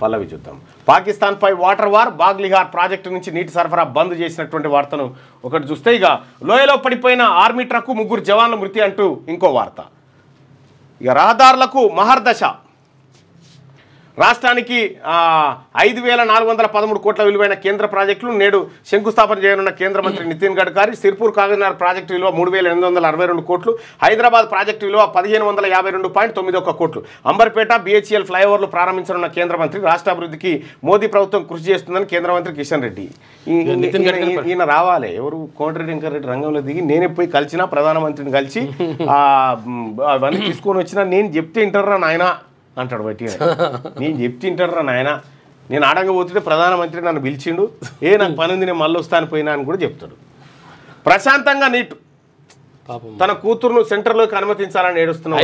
పల్లవి చూద్దాం. పాకిస్తాన్పై వాటర్ వార్, బాగ్లిహార్ ప్రాజెక్టు నుంచి నీటి సరఫరా బంద్ చేసినటువంటి వార్తను ఒకటి చూస్తే, ఇక లోయలో పడిపోయిన ఆర్మీ ట్రక్కు 3 జవాన్ల మృతి అంటూ ఇంకో వార్త. ఇక రహదారులకు మహర్దశ. రాష్ట్రానికి 5,413 కోట్ల విలువైన కేంద్ర ప్రాజెక్టులు నేడు శంకుస్థాపన చేయనున్న కేంద్ర మంత్రి నితిన్ గడ్కరీ. సిర్పూర్ కాగజ్నగర్ ప్రాజెక్టు విలువ 3,862 కోట్లు, హైదరాబాద్ ప్రాజెక్టు విలువ 1,552.91 కోట్లు. అంబర్పేట BHEL ఫ్లైఓవర్లు ప్రారంభించనున్న కేంద్ర మంత్రి. రాష్ట్ర అభివృద్ధికి మోదీ ప్రభుత్వం కృషి చేస్తుందని కేంద్ర మంత్రి కిషన్ రెడ్డి. ఈయన రావాలి, ఎవరు కోమటిరెడ్డి వెంకటరెడ్డి రంగంలో దిగి నేనే పోయి కలిసిన ప్రధానమంత్రిని కలిసి అవన్నీ తీసుకొని వచ్చినా నేను చెప్తే వింటారా నాయన అంటాడు. బట్టి నేను చెప్తే వింటారా నాయన, నేను ఆడంగపోతుంటే ప్రధానమంత్రి నన్ను పిలిచిండు, నాకు పని ఉంది నేను మళ్ళీ వస్తాను పోయినా అని కూడా చెప్తాడు. ప్రశాంతంగా నీట్ తన కూతురును సెంటర్లోకి అనుమతించాలని ఏడుస్తున్నాడు.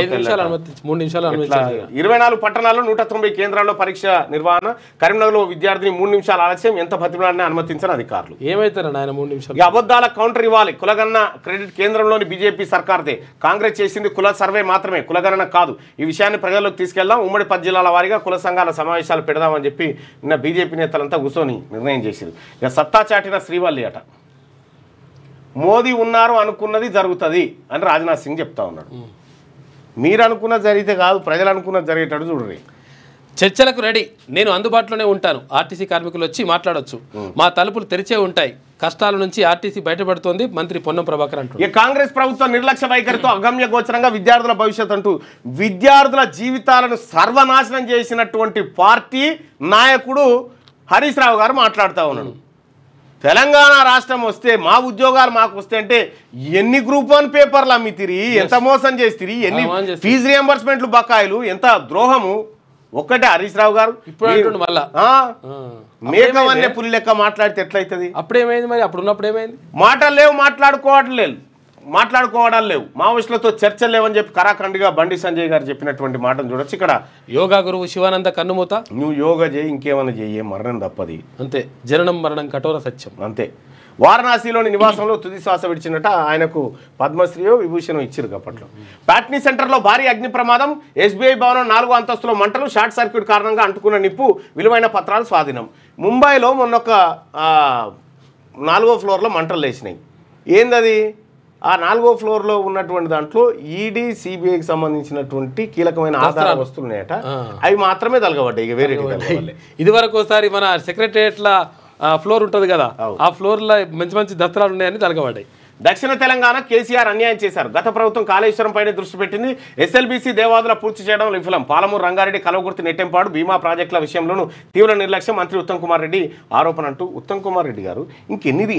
24 పట్టణాల్లో 190 కేంద్రాల్లో పరీక్ష నిర్వహణ. కరీంనగర్లో విద్యార్థిని 3 నిమిషాల ఆలస్యం, ఎంత బతిమలాడినా అనుమతించని అధికారులు. ఏమైతారు ఆయన 3 నిమిషాలు? ఈ అబద్ధాల కౌంటర్ ఇవ్వాలి. కులగణన క్రెడిట్ కేంద్రంలోని బీజేపీ సర్కార్దే. కాంగ్రెస్ చేసింది కుల సర్వే మాత్రమే, కులగణన కాదు. ఈ విషయాన్ని ప్రజల్లోకి తీసుకెళ్దాం. ఉమ్మడి 10 జిల్లాల వారీగా కుల సంఘాల సమావేశాలు పెడదామని చెప్పి నిన్న బీజేపీ నేతలంతా కూర్చొని నిర్ణయం చేశారు. ఇక సత్తా చాటిన శ్రీవల్లి అట. మోదీ ఉన్నారు అనుకున్నది జరుగుతుంది అని రాజ్నాథ్ సింగ్ చెప్తా ఉన్నాడు. మీరు అనుకున్నది జరిగితే కాదు, ప్రజలు అనుకున్నది జరిగేటట్టు చూడండి. చర్చలకు రెడీ, నేను అందుబాటులోనే ఉంటాను. ఆర్టీసీ కార్మికులు వచ్చి మాట్లాడొచ్చు, మా తలుపులు తెరిచే ఉంటాయి. కష్టాల నుంచి ఆర్టీసీ బయటపడుతోంది మంత్రి పొన్నం ప్రభాకర్ అంటూ. ఈ కాంగ్రెస్ ప్రభుత్వం నిర్లక్ష్య వైఖరితో అగమ్య గోచరంగా విద్యార్థుల భవిష్యత్ అంటూ విద్యార్థుల జీవితాలను సర్వనాశనం చేసినటువంటి పార్టీ నాయకుడు హరీష్ రావు గారు మాట్లాడుతూ ఉన్నాడు. తెలంగాణ రాష్ట్రం వస్తే మా ఉద్యోగాలు మాకు వస్తే అంటే ఎన్ని గ్రూప్ 1 పేపర్లు అమ్మితిరి, ఎంత మోసం చేసిరి, ఎన్ని ఫీజు రియంబర్స్మెంట్లు బకాయిలు, ఎంత ద్రోహము. ఒక్కటే హరీష్ రావు గారు ఇప్పుడు మళ్ళా మేకవన్నే పులి లెక్క మాట్లాడితే ఎట్లయితుంది? అప్పుడేమైంది మరి? అప్పుడు ఉన్నప్పుడు ఏమైంది? మాటలు లేవు, మాట్లాడుకోవడాలు లేవు, మావోయిస్టులతో చర్చలు లేవని చెప్పి కరాఖండిగా బండి సంజయ్ గారు చెప్పినటువంటి మాటను చూడొచ్చు. ఇక్కడ యోగా గురువు శివానంద కన్నుమూత, నువ్వు యోగా చేయి, ఇంకేమైనా చేయి, మరణం తప్పది అంతే. జననం మరణం కఠోర సత్యం అంతే. వారణాసిలోని నివాసంలో తుది శ్వాస విడిచినట. ఆయనకు పద్మశ్రీయో విభూషణం ఇచ్చారు అప్పట్లో. ప్యాట్నీ సెంటర్లో భారీ అగ్ని ప్రమాదం. SBI భవనం 4వ అంతస్తులో మంటలు. షార్ట్ సర్క్యూట్ కారణంగా అంటుకున్న నిప్పు. విలువైన పత్రాలు స్వాధీనం. ముంబైలో మొన్నొక 4వ ఫ్లోర్లో మంటలు లేచినాయి. ఏందది? ఆ 4వ ఫ్లోర్లో ఉన్నటువంటి దాంట్లో ఈడీ CBIకి సంబంధించినటువంటి కీలకమైన ఆధార వస్తువులు ఉన్నాయట. అవి మాత్రమే తలగబడ్డాయి. ఇక వేరే ఇది వరకు ఒకసారి మన సెక్రటరియట్ల ఫ్లోర్ ఉంటుంది కదా, ఆ ఫ్లోర్లో మంచి మంచి దస్త్రాలు ఉన్నాయని తలగబడ్డాయి. దక్షిణ తెలంగాణ కేసీఆర్ అన్యాయం చేశారు. గత ప్రభుత్వం కాళేశ్వరం పైన దృష్టి పెట్టింది. SLBC దేవాదుల పూర్తి చేయడం విఫలం. పాలమూరు రంగారెడ్డి కలవగుర్తి నెట్టెంపాడు భీమా ప్రాజెక్టుల విషయంలోనూ తీవ్ర నిర్లక్ష్యం. మంత్రి ఉత్తమ్ కుమార్ రెడ్డి ఆరోపణ అంటూ. ఉత్తమ్ కుమార్ రెడ్డి గారు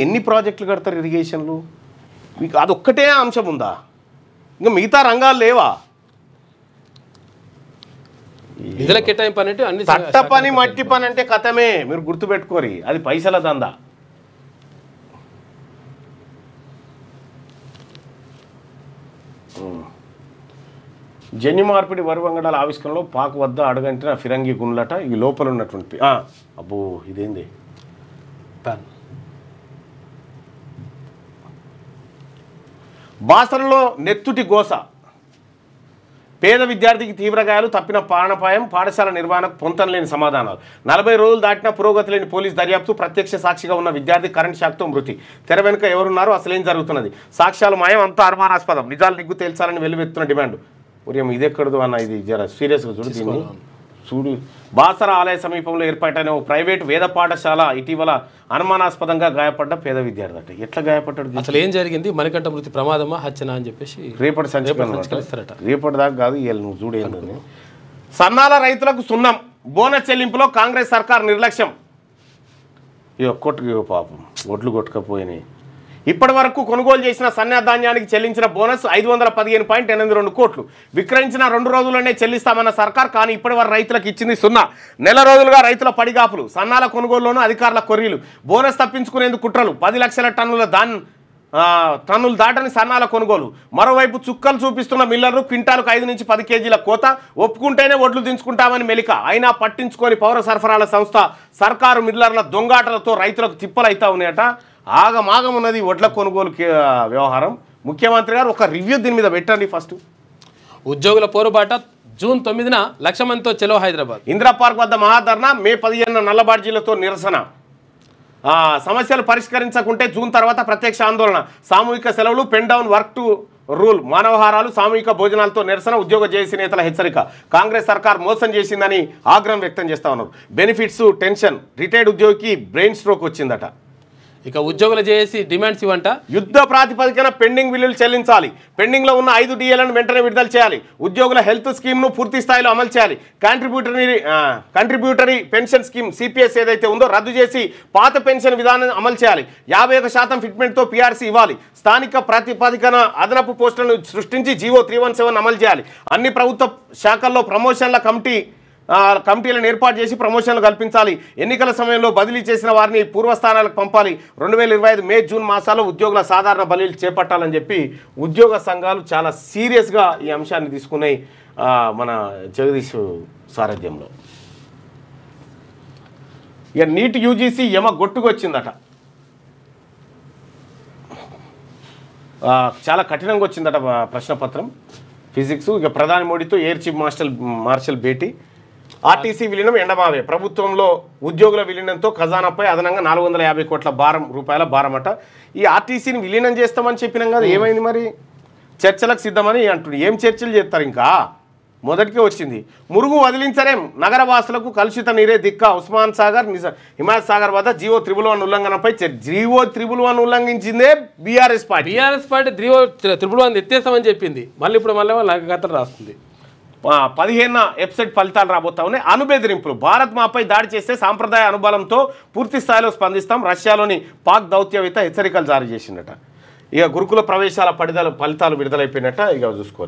ఎన్ని ప్రాజెక్టులు కడతారు ఇరిగేషన్లు? మీకు అదొక్కటే అంశం ఉందా? ఇంకా మిగతా రంగాలు లేవా? నిధుల కేటాయింపు అంటే అన్ని చట్ట పని మట్టి పని అంటే కథమే. మీరు గుర్తుపెట్టుకోరి, అది పైసల దందా. జన్యు మార్పిడి వరి వంగడాల ఆవిష్కరణలో పాక్ వద్ద అడుగంటిన ఫిరంగి గుండ్లట. ఇవి లోపల ఉన్నటువంటి అబ్బో ఇదేంది? బాసరలో నెత్తుటి గోస. పేద విద్యార్థికి తీవ్ర గాయాలు, తప్పిన ప్రాణాపాయం. పాఠశాల నిర్వహణకు పొంతనలేని సమాధానాలు. 40 రోజులు దాటినా పురోగతి లేని పోలీస్ దర్యాప్తు. ప్రత్యక్ష సాక్షిగా ఉన్న విద్యార్థి కరెంట్ షాక్తో మృతి. తెర వెనుక ఎవరున్నారో అసలేం జరుగుతున్నది? సాక్ష్యాలు మాయం, అంతా అనుమానాస్పదం. నిజాలు నిగ్గు తేల్చాలని వెల్లువెత్తున్న డిమాండ్. ఉదయం ఇదెక్కడదు అన్న, ఇది జర సీరియస్గా చూడు దీన్ని చూడు. బాసర ఆలయ సమీపంలో ఏర్పాటైన ఓ ప్రైవేట్ వేద పాఠశాల ఇటీవల అనుమానాస్పదంగా గాయపడ్డ పేద విద్యార్థి అట. ఎట్లా గాయపడ్డాడు? అసలు ఏం జరిగింది? మణికంఠ మృతి ప్రమాదమా హత్యనా అని చెప్పేసి రేపటి సంచిస్తారట. రేపటి దాకా కాదు, ఇవాళ నువ్వు చూడేందని. సన్నాల రైతులకు సున్నం. బోనస్ చెల్లింపులో కాంగ్రెస్ సర్కార్ నిర్లక్ష్యం. కొట్టుకు పాపం ఒడ్లు కొట్టుకపోయినాయి. ఇప్పటి వరకు కొనుగోలు చేసిన సన్న ధాన్యానికి చెల్లించిన బోనస్ 515.82 కోట్లు. విక్రయించిన 2 రోజుల్లోనే చెల్లిస్తామన్న సర్కార్, కానీ ఇప్పటి వరకు రైతులకు ఇచ్చింది 0. నెల రోజులుగా రైతుల పడిగాపులు. సన్నాల కొనుగోలులోనూ అధికారుల కొర్రీలు. బోనస్ తప్పించుకునేందుకు కుట్రలు. 10 లక్షల టన్నులు దాటని సన్నాల కొనుగోలు. మరోవైపు చుక్కలు చూపిస్తున్న మిల్లర్లు. క్వింటాలకు 5 నుంచి 10 కేజీల కోత. ఒప్పుకుంటేనే ఒడ్లు దించుకుంటామని మెలిక. అయినా పట్టించుకొని పౌర సరఫరాల సంస్థ. సర్కారు మిల్లర్ల దొంగాటలతో రైతులకు తిప్పలైతా ఉన్నాయట. ఆగమాగం ఉన్నది వడ్ల కొనుగోలు వ్యవహారం. ముఖ్యమంత్రి గారు ఒక రివ్యూ దీని మీద పెట్టండి ఫస్ట్. ఉద్యోగుల పోరుబాట జూన్ 9న లక్ష మందితో చెలో హైదరాబాద్. ఇందిరా పార్క్ వద్ద మహాధర్నా, మే 15న నల్ల బాడ్జీలతో నిరసన. సమస్యలు పరిష్కరించకుంటే జూన్ తర్వాత ప్రత్యక్ష ఆందోళన, సామూహిక సెలవులు, pen down work to rule, మానవహారాలు, సామూహిక భోజనాలతో నిరసన, ఉద్యోగ జేఏసీ నేతల హెచ్చరిక. కాంగ్రెస్ సర్కార్ మోసం చేసిందని ఆగ్రహం వ్యక్తం చేస్తా ఉన్నారు. బెనిఫిట్స్ టెన్షన్, రిటైర్డ్ ఉద్యోగికి బ్రెయిన్ స్ట్రోక్ వచ్చిందట. ఇక ఉద్యోగులు చేసి డిమాండ్స్ ఇవ్వంట. యుద్ధ ప్రాతిపదికన పెండింగ్ బిల్లులు చెల్లించాలి, పెండింగ్లో ఉన్న 5 DAలను వెంటనే విడుదల చేయాలి, ఉద్యోగుల హెల్త్ స్కీమ్ను పూర్తి స్థాయిలో అమలు చేయాలి, కంట్రిబ్యూటరీ పెన్షన్ స్కీమ్ CPS ఏదైతే ఉందో రద్దు చేసి పాత పెన్షన్ విధానం అమలు చేయాలి, 51% ఫిట్మెంట్తో PRC ఇవ్వాలి, స్థానిక ప్రాతిపదికన అదనపు పోస్టులను సృష్టించి GO 317 అమలు చేయాలి, అన్ని ప్రభుత్వ శాఖల్లో ప్రమోషన్ల కమిటీలను ఏర్పాటు చేసి ప్రమోషన్లు కల్పించాలి, ఎన్నికల సమయంలో బదిలీ చేసిన వారిని పూర్వస్థానాలకు పంపాలి, 2025 మే జూన్ మాసాల్లో ఉద్యోగుల సాధారణ బదిలీలు చేపట్టాలని చెప్పి ఉద్యోగ సంఘాలు చాలా సీరియస్గా ఈ అంశాన్ని తీసుకున్నాయి మన జగదీష్ సారథ్యంలో. ఇక నీట్ UGC గొట్టుకొచ్చిందట, చాలా కఠినంగా వచ్చిందట ప్రశ్నపత్రం ఫిజిక్స్. ఇక ప్రధాని మోడీతో ఎయిర్ చీఫ్ మార్షల్ భేటీ. ఆర్టీసీ విలీనం ఎండమావే, ప్రభుత్వంలో ఉద్యోగుల విలీనంతో ఖజానాపై అదనంగా 450 కోట్ల రూపాయల భారమట. ఈ ఆర్టీసీని విలీనం చేస్తామని చెప్పినాం కదా, ఏమైంది మరి? చర్చలకు సిద్ధమని అంటున్నారు. ఏం చర్చలు చేస్తారు? ఇంకా మొదటికే వచ్చింది. మురుగు వదిలించరేం, నగరవాసులకు కలుషిత నీరే దిక్క. ఉస్మాన్ సాగర్ హిమాయత్ సాగర్ వద్ద GO 311 ఉల్లంఘనపై GO 311 ఉల్లంఘించిందే బీఆర్ఎస్ పార్టీ. GO 311 ఎత్తేస్తామని చెప్పింది, మళ్ళీ ఇప్పుడు కథలు రాస్తుంది. 15న వెబ్సైట్ ఫలితాలు రాబోతా ఉన్నాయి. అణుబెదిరింపులు, భారత్ మాపై దాడి చేస్తే సాంప్రదాయ అనుబలంతో పూర్తి స్థాయిలో స్పందిస్తాం, రష్యాలోని పాక్ దౌత్యవేత్త హెచ్చరికలు జారీ చేసిందట. ఇక గురుకుల ప్రవేశాల ఫలితాలు విడుదలైపోయినట్ట. ఇక చూసుకోండి.